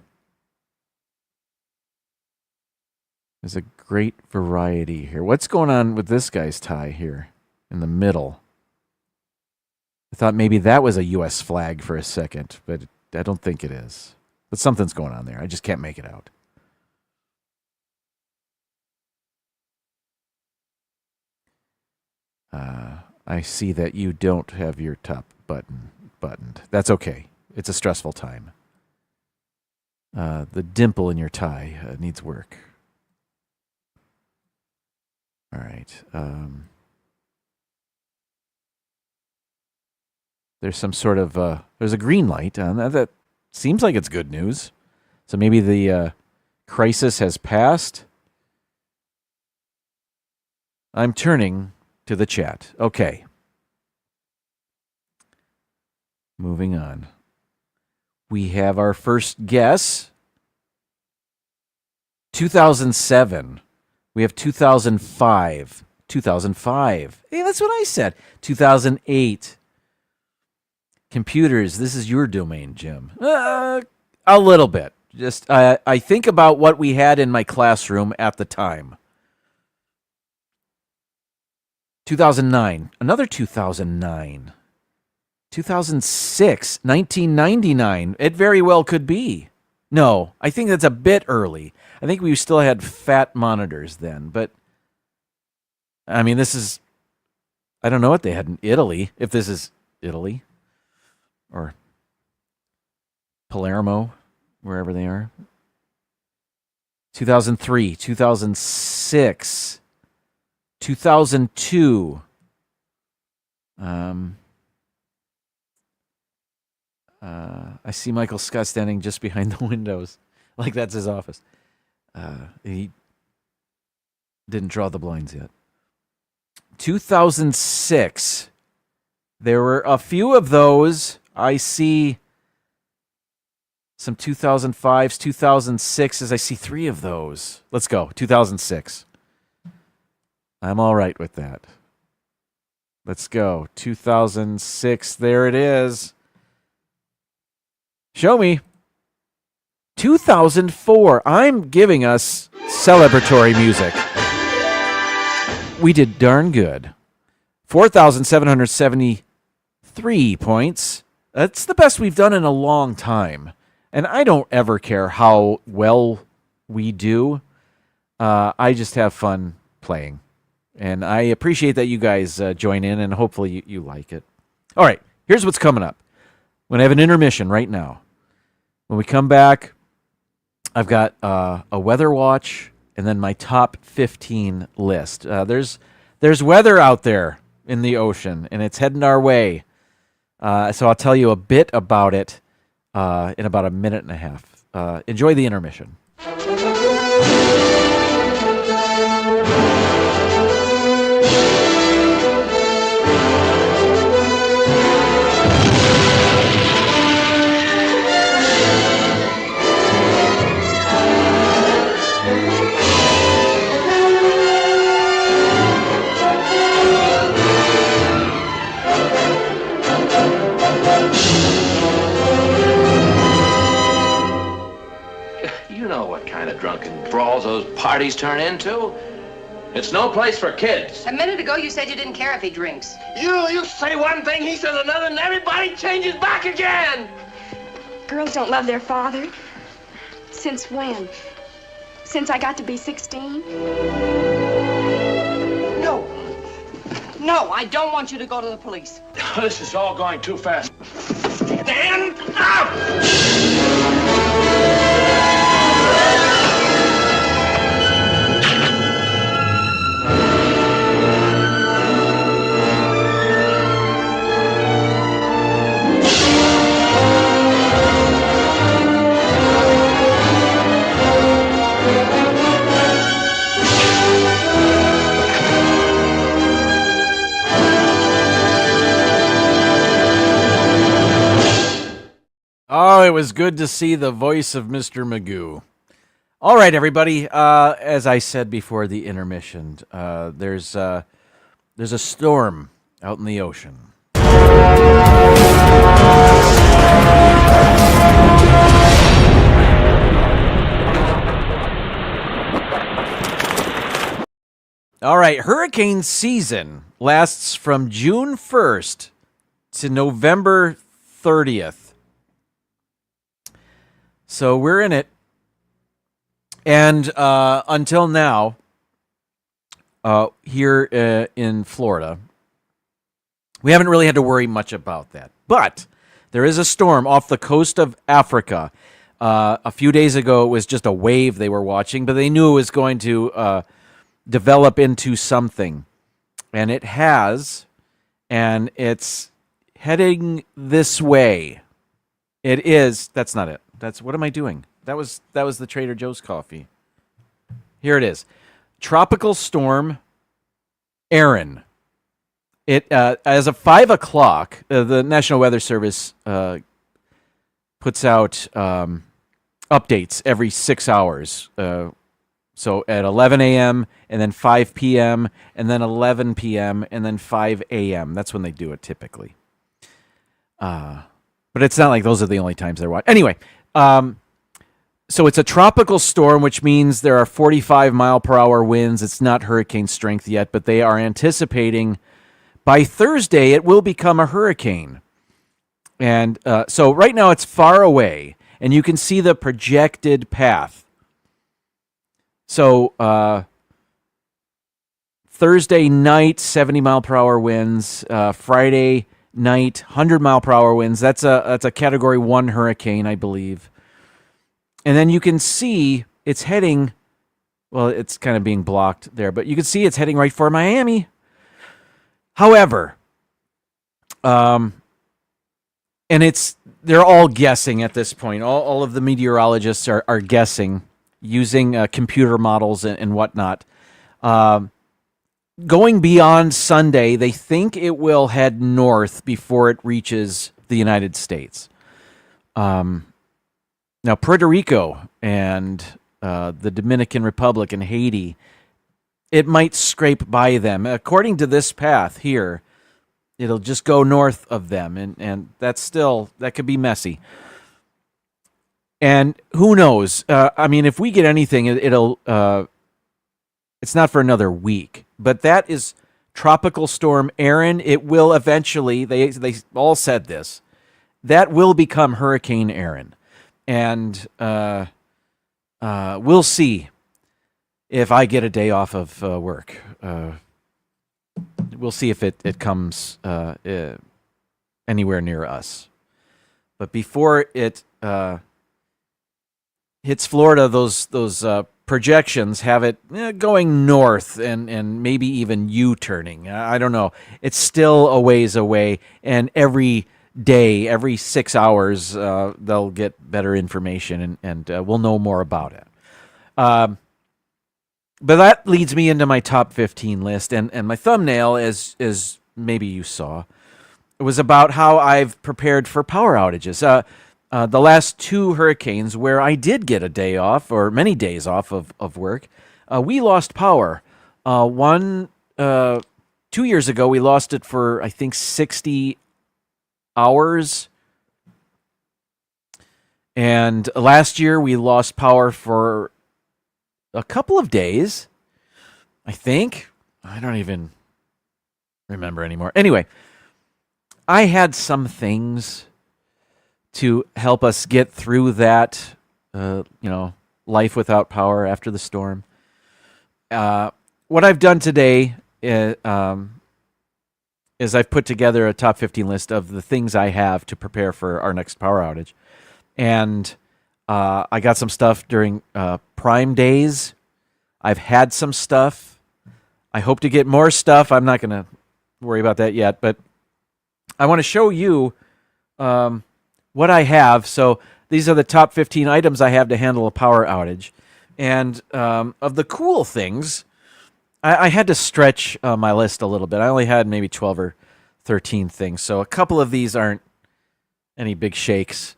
There's a great variety here. What's going on with this guy's tie here in the middle? I thought maybe that was a U.S. flag for a second, but I don't think it is. But something's going on there. I just can't make it out. I see that you don't have your top button buttoned. That's okay. It's a stressful time. The dimple in your tie needs work. All right. There's some sort of there's a green light on that. That seems like it's good news. So maybe the crisis has passed. I'm turning to the chat. Okay. Moving on. We have our first guess. 2007. We have 2005. 2005. Hey, that's what I said. 2008. Computers, this is your domain, Jim. A little bit. Just I think about what we had in my classroom at the time. 2009. Another 2009. 2006. 1999. It very well could be. No, I think that's a bit early. I think we still had fat monitors then, but I mean, this is, I don't know what they had in Italy, if this is Italy or Palermo, wherever they are. 2003, 2006, 2002. I see Michael Scott standing just behind the windows, like that's his office. He didn't draw the blinds yet. 2006. There were a few of those. I see some 2005s, 2006s. I see 3 of those. Let's go. 2006. I'm all right with that. Let's go. 2006. There it is. Show me. 2004. I'm giving us celebratory music. We did darn good. 4,773 points. That's the best we've done in a long time. And I don't ever care how well we do. I just have fun playing. And I appreciate that you guys join in, and hopefully you like it. All right, here's what's coming up. We're going to have an intermission right now. When we come back, I've got a weather watch and then my top 15 list. There's weather out there in the ocean, and it's heading our way. So I'll tell you a bit about it in about a minute and a half. Enjoy the intermission. You know what kind of drunken brawls those parties turn into. It's no place for kids. A minute ago, you said you didn't care if he drinks. You say one thing, he says another, and everybody changes back again. Girls don't love their father. Since when? Since I got to be 16? No. No, I don't want you to go to the police. This is all going too fast. Stand up! Oh, it was good to see the voice of Mr. Magoo. All right, everybody. As I said before the intermission, there's a storm out in the ocean. All right, hurricane season lasts from June 1st to November 30th. So we're in it. And until now, here in Florida, we haven't really had to worry much about that. But there is a storm off the coast of Africa. A few days ago, it was just a wave they were watching, but they knew it was going to develop into something. And it has, and it's heading this way. It is. That's not it. What am I doing? That was the Trader Joe's coffee. Here it is. Tropical storm Aaron. It as of 5 o'clock, the National Weather Service puts out updates every 6 hours. So at 11 a.m. and then 5 p.m. and then 11 p.m. and then 5 a.m. That's when they do it typically. But it's not like those are the only times they're watching. Anyway, so it's a tropical storm, which means there are 45 mile per hour winds. It's not hurricane strength yet, but they are anticipating by Thursday it will become a hurricane. And so right now it's far away, and you can see the projected path. So Thursday night, 70 mile per hour winds. Friday night, 100 mile per hour winds. That's a Category 1 hurricane, I believe. And then you can see it's heading, well, it's kind of being blocked there, but you can see it's heading right for Miami. However, and they're all guessing at this point. All of the meteorologists are guessing using computer models and whatnot. Going beyond Sunday, they think it will head north before it reaches the United States. Now, Puerto Rico and the Dominican Republic and Haiti, it might scrape by them. According to this path here, it'll just go north of them, and that could be messy. And who knows? If we get anything, it'll it's not for another week. But that is Tropical Storm Aaron. It will eventually, they all said this, that will become Hurricane Aaron. And we'll see if I get a day off of work. We'll see if it comes anywhere near us. But before it hits Florida, those projections have it going north and maybe even U-turning. I don't know. It's still a ways away, and every day, every 6 hours, they'll get better information, and we'll know more about it. But that leads me into my top 15 list, and my thumbnail, as maybe you saw, it was about how I've prepared for power outages. The last two hurricanes where I did get a day off, or many days off of work, we lost power. 2 years ago, we lost it for, I think, 60 hours. And last year, we lost power for a couple of days, I think. I don't even remember anymore. Anyway, I had some things to help us get through that, life without power after the storm. What I've done today is I've put together a top 15 list of the things I have to prepare for our next power outage. And I got some stuff during Prime days. I've had some stuff. I hope to get more stuff. I'm not going to worry about that yet, but I want to show you what I have. So these are the top 15 items I have to handle a power outage. And of the cool things, I had to stretch my list a little bit. I only had maybe 12 or 13 things. So a couple of these aren't any big shakes.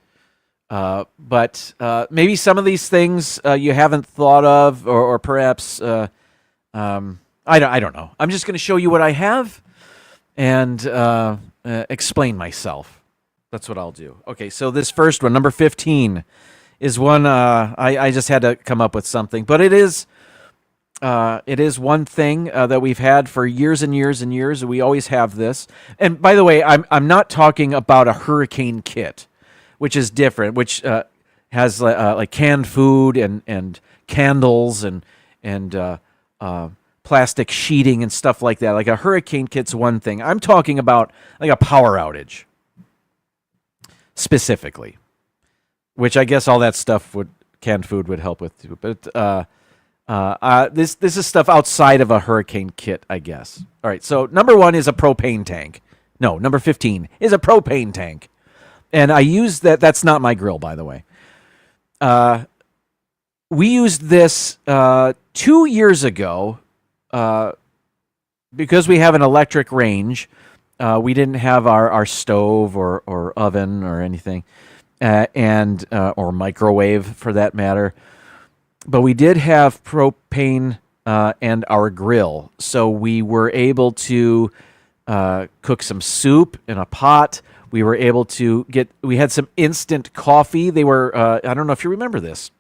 But maybe some of these things you haven't thought of, or perhaps, I don't know. I'm just going to show you what I have and explain myself. That's what I'll do. Okay, so this first one, number 15, is one I just had to come up with something. But it is one thing that we've had for years and years and years. We always have this. And by the way, I'm not talking about a hurricane kit, which is different, which has like canned food and candles and plastic sheeting and stuff like that. Like a hurricane kit's one thing. I'm talking about like a power outage specifically, which I guess all that stuff canned food would help with too. But this is stuff outside of a hurricane kit, I guess. All right, so number 1 is a propane tank. No, number 15 is a propane tank. And I use that. That's not my grill, by the way. We used this 2 years ago because we have an electric range. We didn't have our stove or oven or anything, or microwave for that matter. But we did have propane and our grill, so we were able to cook some soup in a pot. We were able to we had some instant coffee. They were, I don't know if you remember this.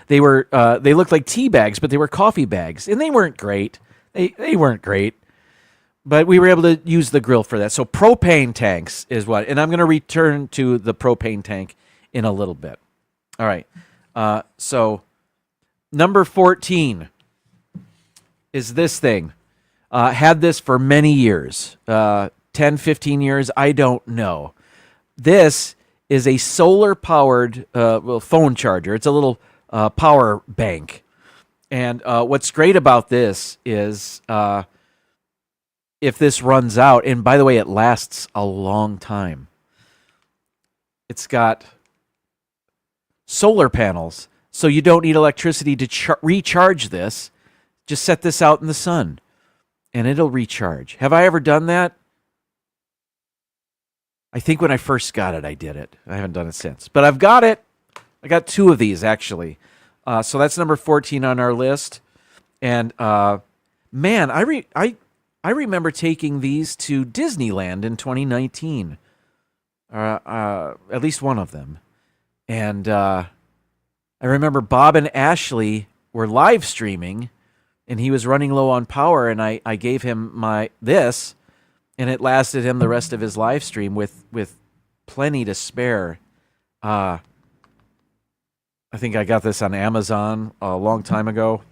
They looked like tea bags, but they were coffee bags, and they weren't great. They weren't great, but we were able to use the grill for that. So propane tanks is what, and I'm going to return to the propane tank in a little bit. All right. So number 14 is this thing. Had this for many years. 10, 15 years, I don't know. This is a solar-powered phone charger. It's a little power bank. And what's great about this is if this runs out, and by the way, it lasts a long time. It's got solar panels. So you don't need electricity to recharge this. Just set this out in the sun, and it'll recharge. Have I ever done that? I think when I first got it, I did it. I haven't done it since. But I've got it. I got 2 of these, actually. So that's number 14 on our list. And, man, I remember taking these to Disneyland in 2019. At least one of them. And I remember Bob and Ashley were live streaming, and he was running low on power, and I gave him this, and it lasted him the rest of his live stream with plenty to spare. I think I got this on Amazon a long time ago.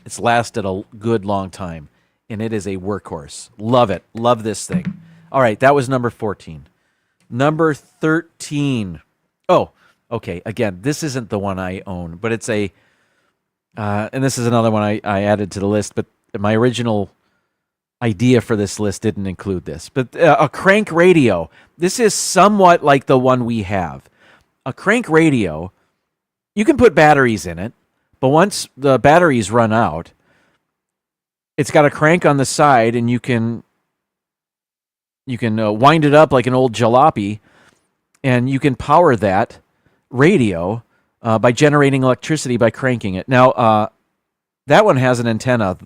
It's lasted a good long time, and it is a workhorse. Love it. Love this thing. All right, that was number 14. Number 13. Oh, okay. Again, this isn't the one I own, but it's a, and this is another one I added to the list, but my original idea for this list didn't include this. But a crank radio. This is somewhat like the one we have. A crank radio, you can put batteries in it, but once the batteries run out, it's got a crank on the side, and you can wind it up like an old jalopy, and you can power that radio by generating electricity by cranking it. Now, that one has an antenna.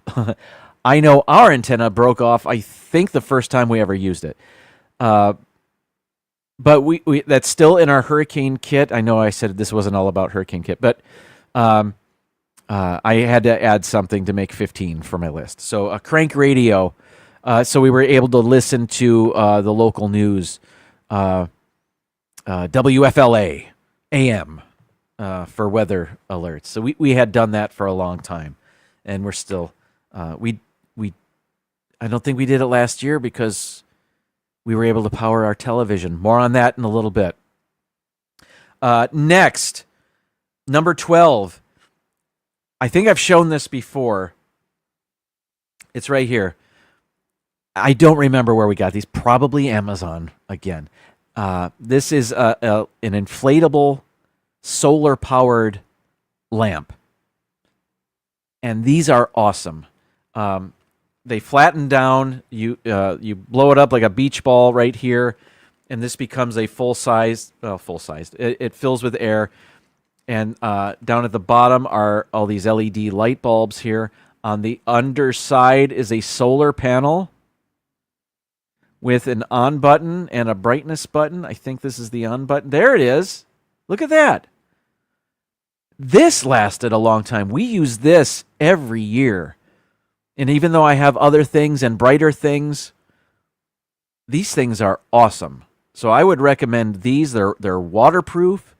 I know our antenna broke off, I think, the first time we ever used it. But we that's still in our hurricane kit. I know I said this wasn't all about hurricane kit, but I had to add something to make 15 for my list. So a crank radio. So we were able to listen to the local news, WFLA AM, for weather alerts. So we had done that for a long time, and we're still I don't think we did it last year because we were able to power our television. More on that in a little bit. Next, number 12. I think I've shown this before. It's right here. I don't remember where we got these. Probably Amazon again. This is an inflatable solar-powered lamp. And these are awesome. They flatten down. You blow it up like a beach ball right here, and this becomes a full-sized. It fills with air. And down at the bottom are all these LED light bulbs here. On the underside is a solar panel with an on button and a brightness button. I think this is the on button. There it is. Look at that. This lasted a long time. We use this every year. And even though I have other things and brighter things, these things are awesome. So I would recommend these. They're waterproof.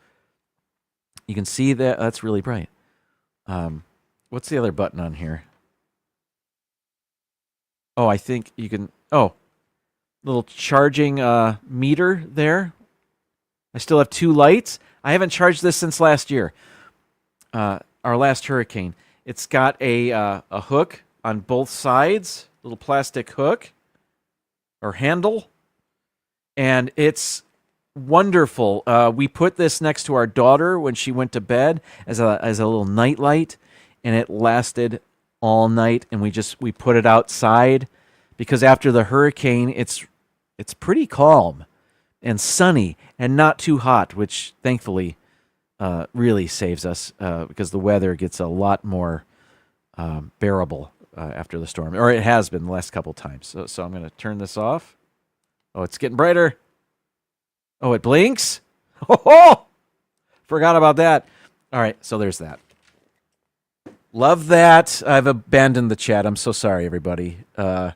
You can see that. That's really bright. What's the other button on here? Oh, I think you can... Oh, little charging meter there. I still have 2 lights. I haven't charged this since last year. Our last hurricane. It's got a hook on both sides, little plastic hook or handle, and it's wonderful. We put this next to our daughter when she went to bed as a little night light, and it lasted all night. And we put it outside because after the hurricane, it's pretty calm and sunny and not too hot, which thankfully really saves us because the weather gets a lot more bearable after the storm, or it has been the last couple times. So I'm going to turn this off. Oh, it's getting brighter. Oh, it blinks. Oh, forgot about that. All right, so there's that. Love that. I've abandoned the chat. I'm so sorry, everybody. Get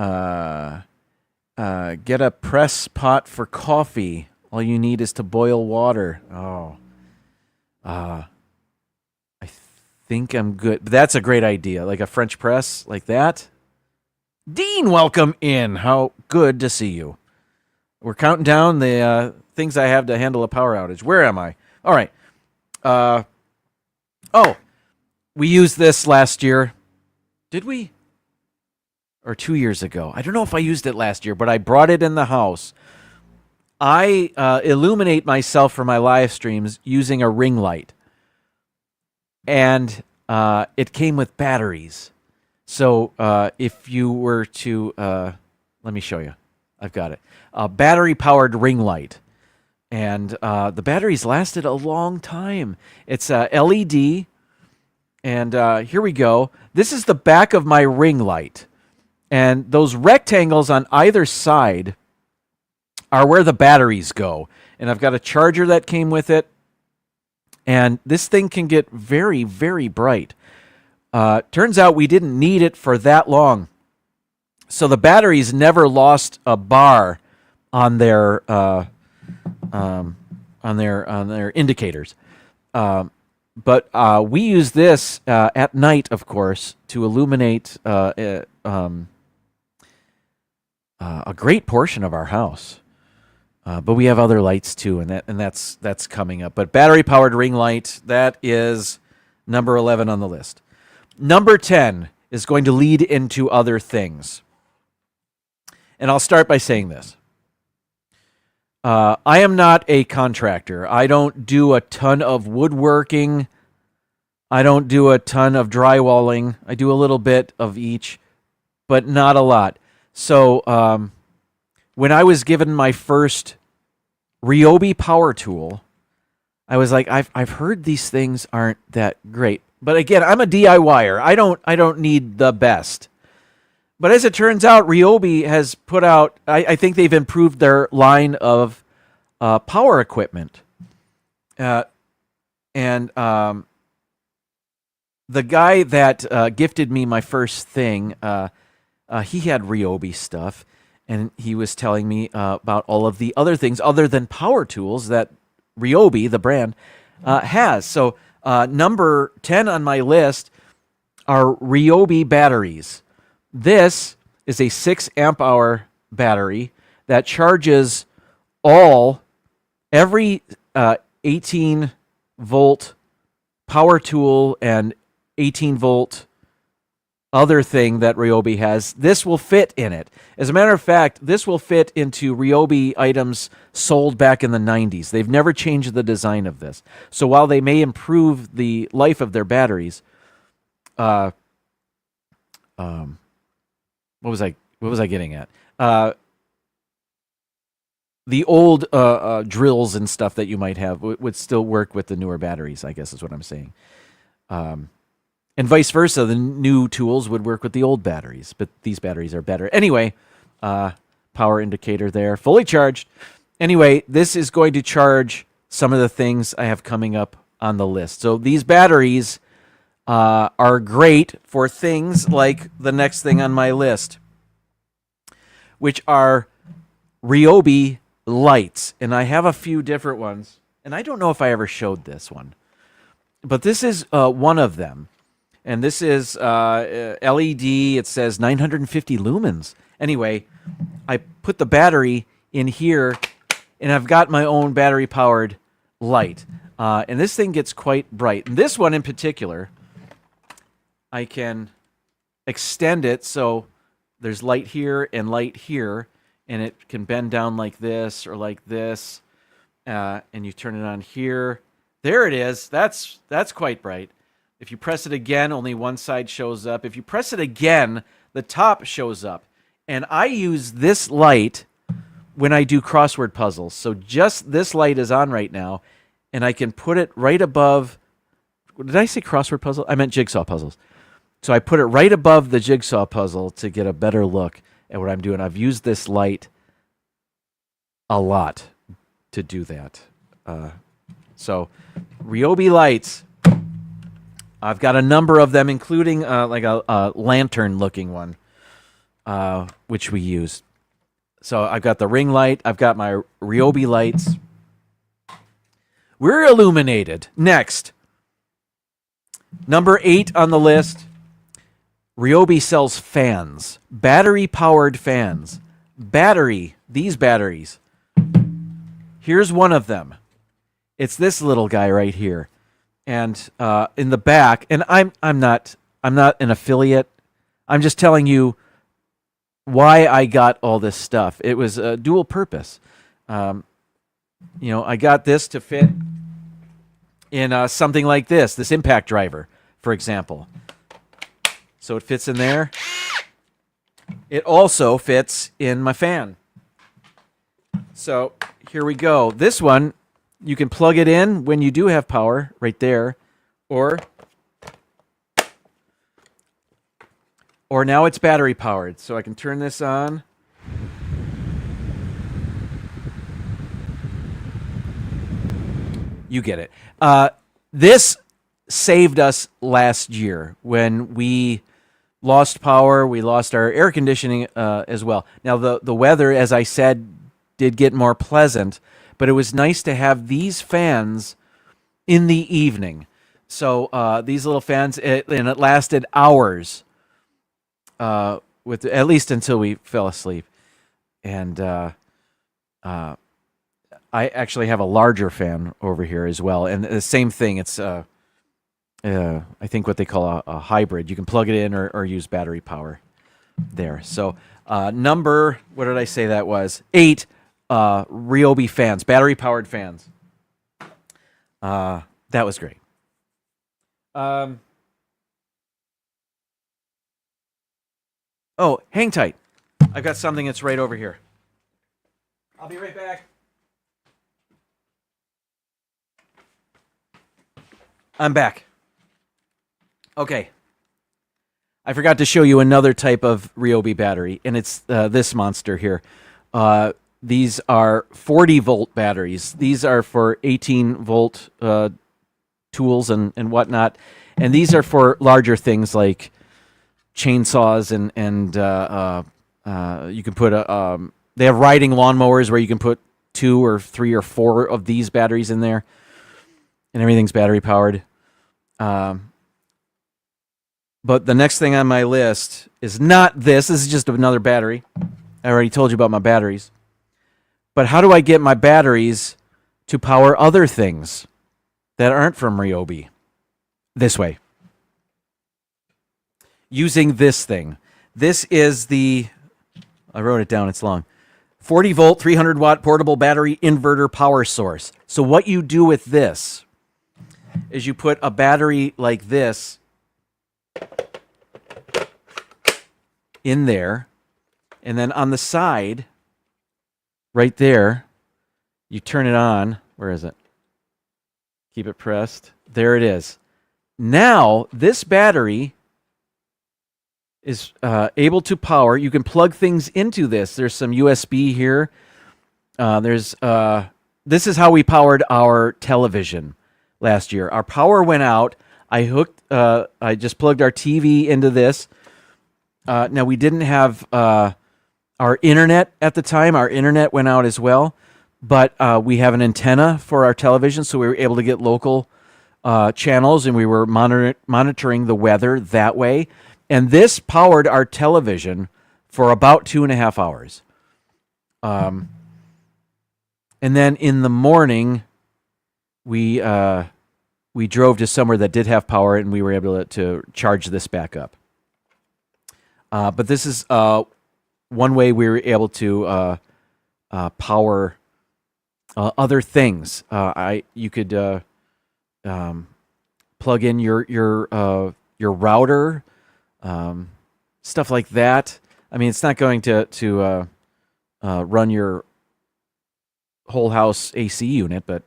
a press pot for coffee. All you need is to boil water. Oh. I think I'm good. But that's a great idea. Like a French press like that. Dean, welcome in. How good to see you. We're counting down the things I have to handle a power outage. Where am I? All right. We used this last year. Did we? Or 2 years ago. I don't know if I used it last year, but I brought it in the house. I illuminate myself for my live streams using a ring light. And it came with batteries. So if you were to, let me show you. I've got it. A battery-powered ring light. And the batteries lasted a long time. It's a LED. And here we go. This is the back of my ring light. And those rectangles on either side are where the batteries go. And I've got a charger that came with it. And this thing can get very, very bright. Turns out we didn't need it for that long. So the batteries never lost a bar on their indicators. But we use this at night, of course, to illuminate a great portion of our house. But we have other lights too, and that's coming up. But battery-powered ring light, that is number 11 on the list. Number 10 is going to lead into other things. And I'll start by saying this. I am not a contractor. I don't do a ton of woodworking. I don't do a ton of drywalling. I do a little bit of each, but not a lot. So when I was given my first Ryobi power tool, I was like, I've heard these things aren't that great. But again, I'm a DIYer. I don't need the best. But as it turns out, Ryobi has put out, I think they've improved their line of power equipment. The guy that gifted me my first thing, he had Ryobi stuff, and he was telling me about all of the other things other than power tools that Ryobi, the brand, has. So number 10 on my list are Ryobi batteries. This is a 6 amp hour battery that charges every 18 volt power tool and 18 volt other thing that Ryobi has. This will fit in it. As a matter of fact, this will fit into Ryobi items sold back in the 90s. They've never changed the design of this. So while they may improve the life of their batteries, what was I getting at? The old drills and stuff that you might have would still work with the newer batteries, I guess is what I'm saying. And vice versa, the new tools would work with the old batteries, but these batteries are better. Anyway, power indicator there, fully charged. Anyway, this is going to charge some of the things I have coming up on the list. So these batteries are great for things like the next thing on my list, which are Ryobi lights. And I have a few different ones. And I don't know if I ever showed this one. But this is one of them. And this is LED. It says 950 lumens. Anyway, I put the battery in here, and I've got my own battery-powered light. And this thing gets quite bright. And this one in particular, I can extend it so there's light here, and it can bend down like this or like this. And you turn it on here. There it is. That's quite bright. If you press it again, only one side shows up. If you press it again, the top shows up. And I use this light when I do crossword puzzles. So just this light is on right now, and I can put it right above. Did I say crossword puzzle? I meant jigsaw puzzles. So I put it right above the jigsaw puzzle to get a better look at what I'm doing. I've used this light a lot to do that. So Ryobi lights. I've got a number of them, including like a lantern-looking one, which we use. So I've got the ring light. I've got my Ryobi lights. We're illuminated. Next, number 8 on the list, Ryobi sells fans, battery-powered fans. These batteries. Here's one of them. It's this little guy right here. And in the back, and I'm not an affiliate. I'm just telling you why I got all this stuff. It was a dual purpose. I got this to fit in something like this impact driver, for example. So it fits in there. It also fits in my fan. So here we go. This one, you can plug it in when you do have power right there, or now it's battery powered. So I can turn this on. You get it. This saved us last year when we lost power. We lost our air conditioning as well. Now, the weather, as I said, did get more pleasant, but it was nice to have these fans in the evening. So these little fans, and it lasted hours, with at least until we fell asleep. And I actually have a larger fan over here as well, and the same thing. It's I think what they call a hybrid. You can plug it in or use battery power there. So number, what did I say that was? 8 Ryobi fans, battery powered fans. That was great. Oh, hang tight. I've got something that's right over here. I'll be right back. I'm back. Okay. I forgot to show you another type of Ryobi battery, and it's this monster here. These are 40-volt batteries. These are for 18-volt tools and whatnot, and these are for larger things like chainsaws and you can put they have riding lawnmowers where you can put 2 or 3 or 4 of these batteries in there, and everything's battery powered. But the next thing on my list is not this. This is just another battery. I already told you about my batteries. But how do I get my batteries to power other things that aren't from Ryobi? This way. Using this thing. This is I wrote it down, it's long. 40-volt, 300-watt portable battery inverter power source. So what you do with this is you put a battery like this in there, and then on the side, right there, you turn it on. Where is it? Keep it pressed. There it is. Now, this battery is able to power. You can plug things into this. There's some USB here. This is how we powered our television last year. Our power went out. I just plugged our TV into this. Now, we didn't have our internet at the time. Our internet went out as well, but we have an antenna for our television, so we were able to get local channels, and we were monitoring the weather that way. And this powered our television for about 2.5 hours. And then in the morning, we drove to somewhere that did have power, and we were able to charge this back up. But this is one way we were able to power other things. You could plug in your router, stuff like that. I mean, it's not going to run your whole house AC unit, but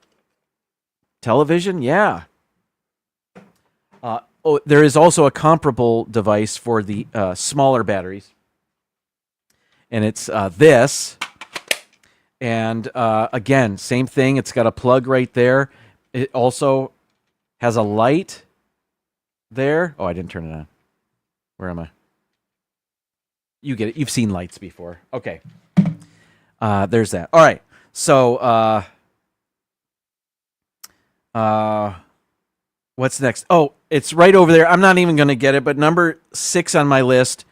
television, yeah. There is also a comparable device for the smaller batteries, and it's this. And again, same thing. It's got a plug right there. It also has a light there. Oh, I didn't turn it on. Where am I? You get it. You've seen lights before. Okay. There's that. All right. So, what's next? Oh, it's right over there. I'm not even going to get it, but number 6 on my list,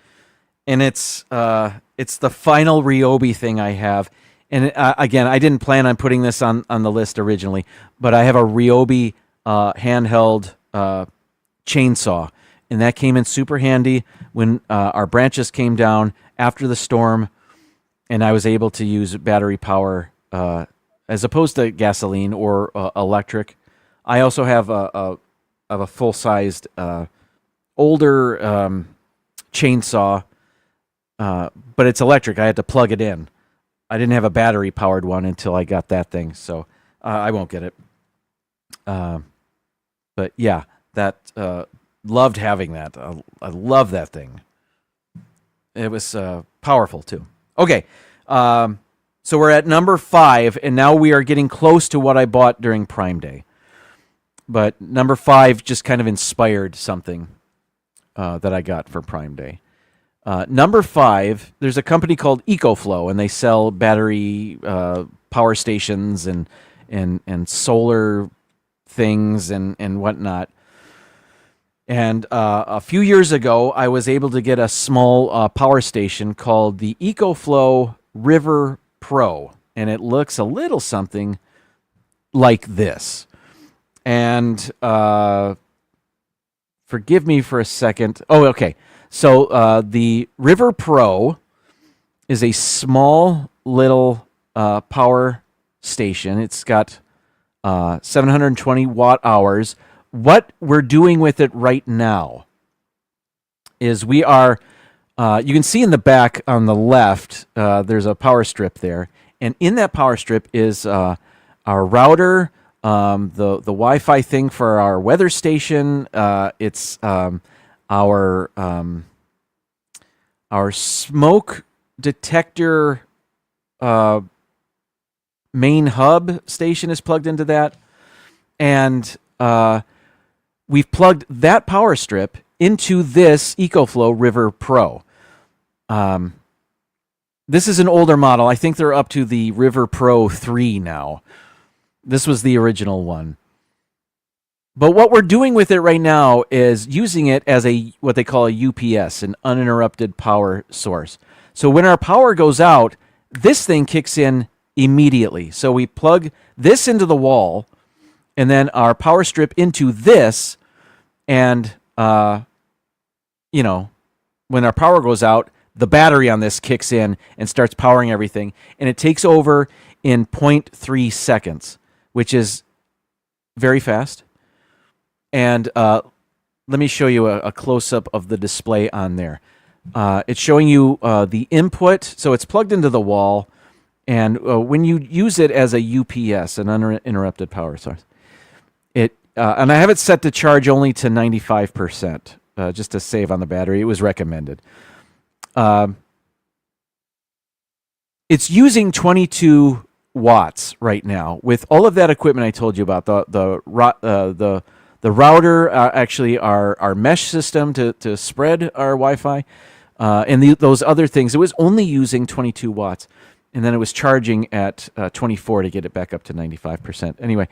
and it's the final Ryobi thing I have. And again, I didn't plan on putting this on the list originally, but I have a Ryobi handheld chainsaw, and that came in super handy when our branches came down after the storm, and I was able to use battery power as opposed to gasoline or electric. I also have a full-sized older chainsaw, but it's electric. I had to plug it in. I didn't have a battery-powered one until I got that thing, so I won't get it. But yeah, that loved having that. I love that thing. It was powerful too. Okay, so we're at number 5, and now we are getting close to what I bought during Prime Day. But number 5 just kind of inspired something that I got for Prime Day. Number 5, there's a company called EcoFlow, and they sell battery power stations and solar things and whatnot. And a few years ago, I was able to get a small power station called the EcoFlow River Pro, and it looks a little something like this. And forgive me for a second. Oh, okay. So the River Pro is a small little power station. It's got 720 watt hours. What we're doing with it right now is we are, you can see in the back on the left, there's a power strip there. And in that power strip is our router, the Wi-Fi thing for our weather station. It's our smoke detector main hub station is plugged into that. And we've plugged that power strip into this EcoFlow River Pro. This is an older model. I think they're up to the River Pro 3 now. This was the original one. But what we're doing with it right now is using it as what they call a UPS, an uninterrupted power source. So when our power goes out, this thing kicks in immediately. So we plug this into the wall, and then our power strip into this, and when our power goes out, the battery on this kicks in and starts powering everything, and it takes over in 0.3 seconds, which is very fast. And let me show you a close-up of the display on there. It's showing you the input, so it's plugged into the wall, and when you use it as a UPS, an uninterrupted power source, and I have it set to charge only to 95%, just to save on the battery. It was recommended. It's using 22 watts right now with all of that equipment I told you about. The router, actually our mesh system to spread our Wi-Fi, and those other things. It was only using 22 watts, and then it was charging at 24 to get it back up to 95%. Anyway.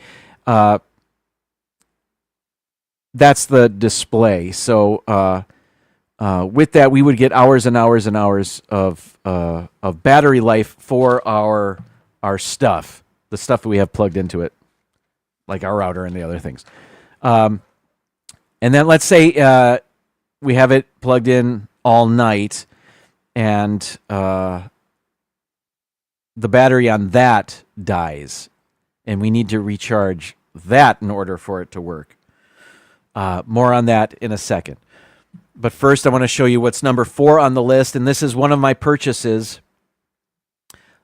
That's the display. So with that, we would get hours and hours and hours of battery life for our stuff, the stuff that we have plugged into it, like our router and the other things. And then let's say we have it plugged in all night, and the battery on that dies, and we need to recharge that in order for it to work. More on that in a second. But first, I want to show you what's number 4 on the list, and this is one of my purchases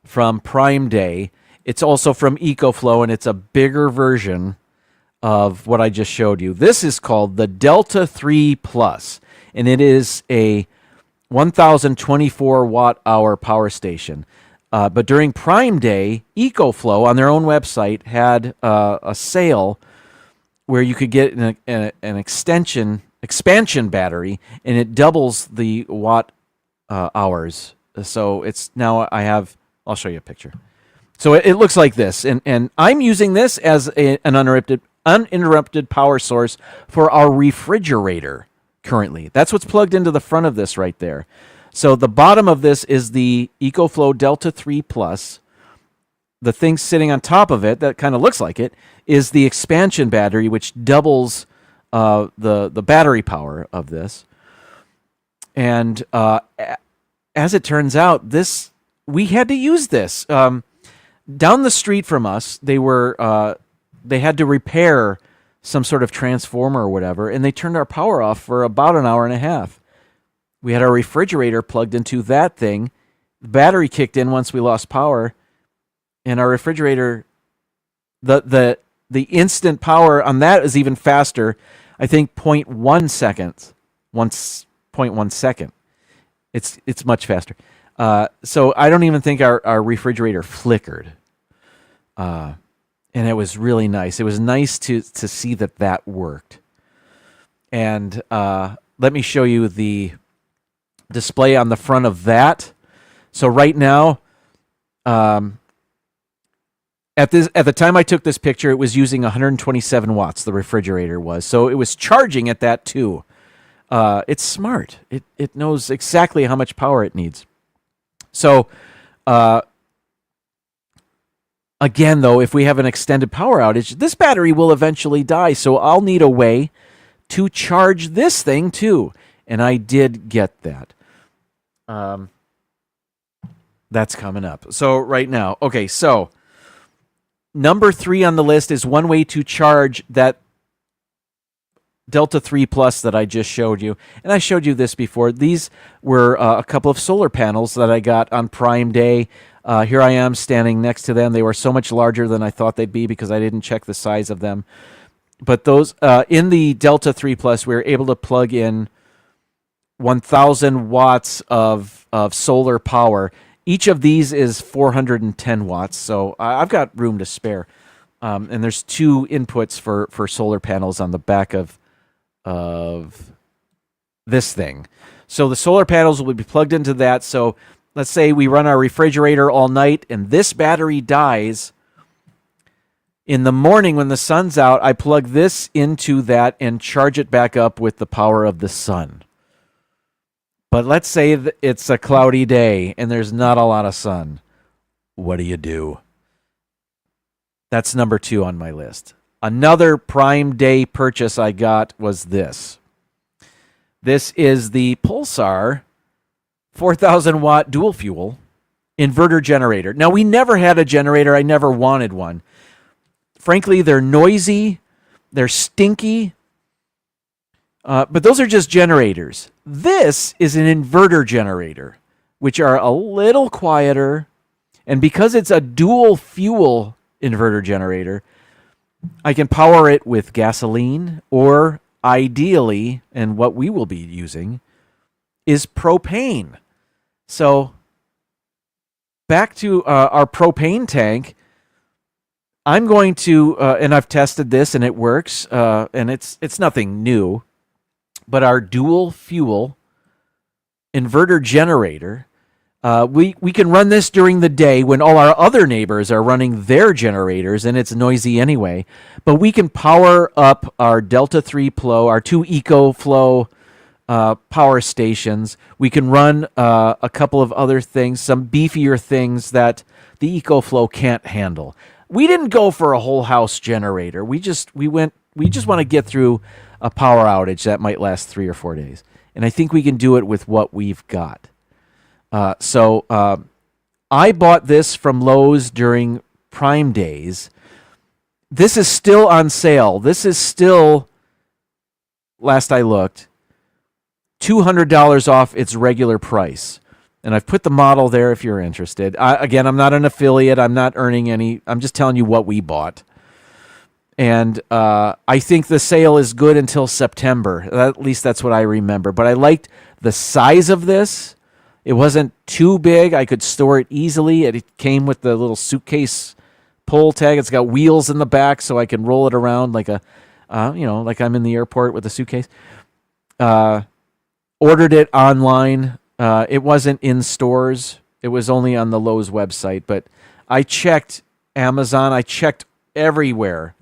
from Prime Day. It's also from EcoFlow, and it's a bigger version of what I just showed you. This is called the Delta 3 Plus, and it is a 1,024 watt-hour power station. But during Prime Day, EcoFlow on their own website had a sale where you could get an expansion battery, and it doubles the watt hours. So it's now I'll show you a picture. So it looks like this, and I'm using this as an uninterrupted power source for our refrigerator currently. That's what's plugged into the front of this right there. So the bottom of this is the EcoFlow Delta 3 Plus. The thing sitting on top of it that kind of looks like it is the expansion battery, which doubles the battery power of this. And as it turns out, we had to use this. down the street from us, they had to repair some sort of transformer or whatever, and they turned our power off for about an hour and a half. We had our refrigerator plugged into that thing. The battery kicked in once we lost power, and our refrigerator, the instant power on that is even faster. I think 0.1 seconds. 0.1 second. It's much faster. So I don't even think our refrigerator flickered. And it was really nice. It was nice to see that worked. And let me show you the display on the front of that. So right now, at the time I took this picture, it was using 127 watts, the refrigerator was. So it was charging at that too. It's smart. It knows exactly how much power it needs. So, again, though, if we have an extended power outage, this battery will eventually die. So I'll need a way to charge this thing too. And I did get that. That's coming up. So right now, okay, so number 3 on the list is one way to charge that Delta 3 Plus that I just showed you. And I showed you this before. These were a couple of solar panels that I got on Prime Day. Here I am standing next to them. They were so much larger than I thought they'd be because I didn't check the size of them. But those in the Delta 3 Plus, we were able to plug in 1,000 watts of solar power. Each of these is 410 watts, so I've got room to spare. And there's 2 inputs for solar panels on the back of this thing. So the solar panels will be plugged into that. So let's say we run our refrigerator all night and this battery dies. In the morning when the sun's out, I plug this into that and charge it back up with the power of the sun. But let's say it's a cloudy day and there's not a lot of sun. What do? That's number 2 on my list. Another Prime Day purchase I got was this. This is the Pulsar 4,000 watt dual fuel inverter generator. Now, we never had a generator. I never wanted one. Frankly, they're noisy. They're stinky. But those are just generators. This is an inverter generator, which are a little quieter. And because it's a dual fuel inverter generator, I can power it with gasoline, or ideally, and what we will be using, is propane. So back to our propane tank, I'm going to, and I've tested this and it works, and it's nothing new, but our dual fuel inverter generator, we can run this during the day when all our other neighbors are running their generators and it's noisy anyway. But we can power up our Delta 3 Pro, our 2 EcoFlow power stations. We can run a couple of other things, some beefier things that the EcoFlow can't handle. We didn't go for a whole house generator. We just want to get through a power outage that might last 3 or 4 days. And I think we can do it with what we've got. So I bought this from Lowe's during Prime Days. This is still on sale. This is still, last I looked, $200 off its regular price. And I've put the model there if you're interested. Again, I'm not an affiliate. I'm not earning any. I'm just telling you what we bought. And I think the sale is good until September. At least that's what I remember. But I liked the size of this. It wasn't too big. I could store it easily. It came with the little suitcase pull tag. It's got wheels in the back, so I can roll it around like like I'm in the airport with a suitcase. Ordered it online. It wasn't in stores. It was only on the Lowe's website. But I checked Amazon. I checked everywhere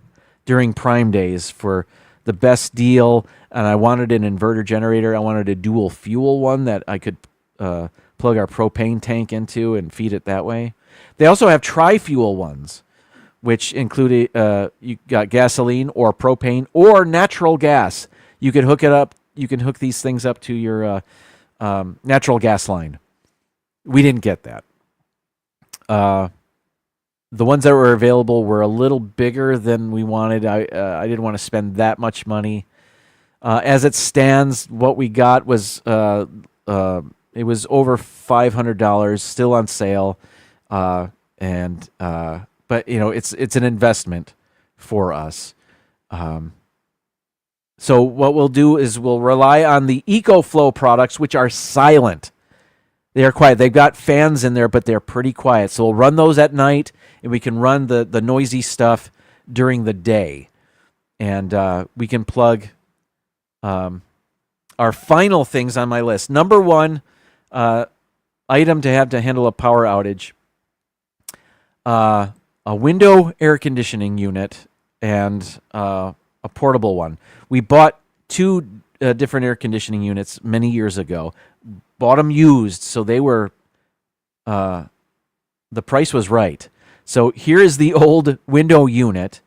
during Prime Days for the best deal. And I wanted an inverter generator. I wanted a dual fuel one that I could plug our propane tank into and feed it that way. They also have tri-fuel ones, which include you got gasoline or propane or natural gas. You can hook it up. You can hook these things up to your natural gas line. We didn't get that. The ones that were available were a little bigger than we wanted. I didn't want to spend that much money. As it stands, what we got was it was over $500, still on sale, but it's an investment for us. So what we'll do is we'll rely on the EcoFlow products, which are silent. They are quiet. They've got fans in there, but they're pretty quiet. So we'll run those at night, and we can run the noisy stuff during the day. And we can plug our final things on my list. Number one item to have to handle a power outage, a window air conditioning unit and a portable one. We bought two different air conditioning units many years ago. Bought them used, so they were, the price was right. So here is the old window unit,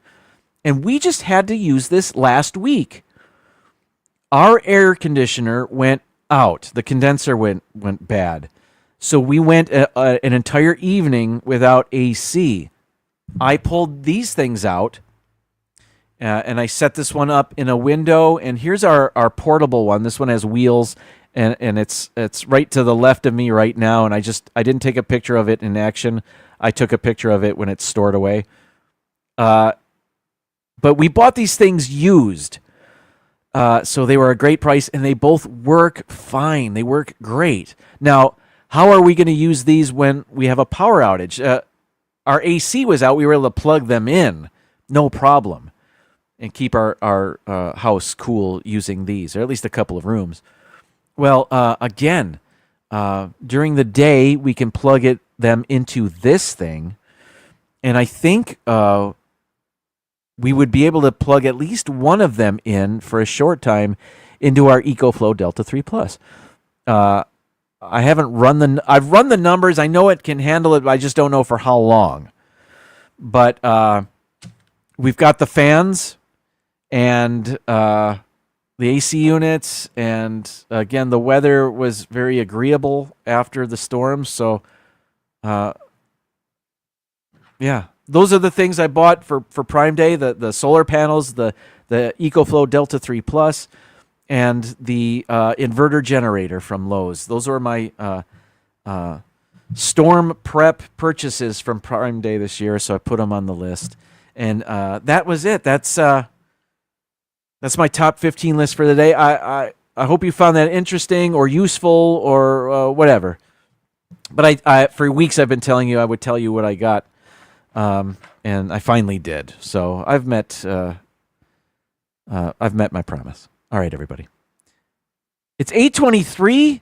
and we just had to use this last week. Our air conditioner went out. The condenser went bad. So we went an entire evening without AC. I pulled these things out, and I set this one up in a window, and here's our portable one. This one has wheels, and it's right to the left of me right now, and I didn't take a picture of it in action. I took a picture of it when it's stored away. But we bought these things used, so they were a great price, and they both work fine. They work great. Now, how are we going to use these when we have a power outage? Our AC was out. We were able to plug them in, no problem, and keep our house cool using these, or at least a couple of rooms. Well, again, during the day, we can plug them into this thing, and I think we would be able to plug at least one of them in for a short time into our EcoFlow Delta 3 Plus. I haven't I've run the numbers. I know it can handle it, but I just don't know for how long. But we've got the fans and the AC units, and again, the weather was very agreeable after the storm. So, yeah, those are the things I bought for Prime Day: the solar panels, the EcoFlow Delta 3 Plus, and the inverter generator from Lowe's. Those were my storm prep purchases from Prime Day this year, so I put them on the list. And that was it. That's my top 15 list for the day. I hope you found that interesting or useful or whatever. But I for weeks I've been telling you I would tell you what I got, and I finally did. So I've met my promise. All right, everybody. It's 8:23.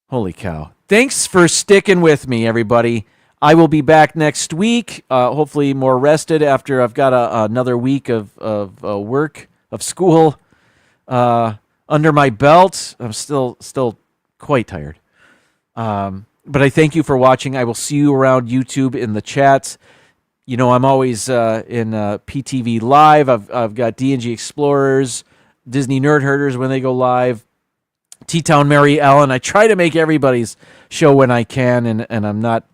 Holy cow. Thanks for sticking with me, everybody. I will be back next week, hopefully more rested after I've got another week of work, of school under my belt. I'm still quite tired. But I thank you for watching. I will see you around YouTube in the chats. You know, I'm always in PTV Live. I've got D&G Explorers, Disney Nerd Herders when they go live, T-Town Mary Ellen. I try to make everybody's show when I can, and I'm not,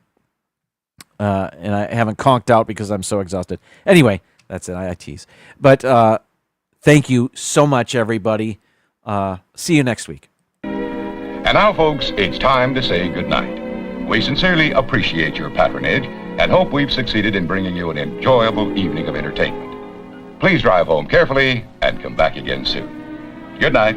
and I haven't conked out because I'm so exhausted. Anyway, that's it. I tease. But thank you so much, everybody. See you next week. And now, folks, it's time to say goodnight. We sincerely appreciate your patronage and hope we've succeeded in bringing you an enjoyable evening of entertainment. Please drive home carefully and come back again soon. Good night.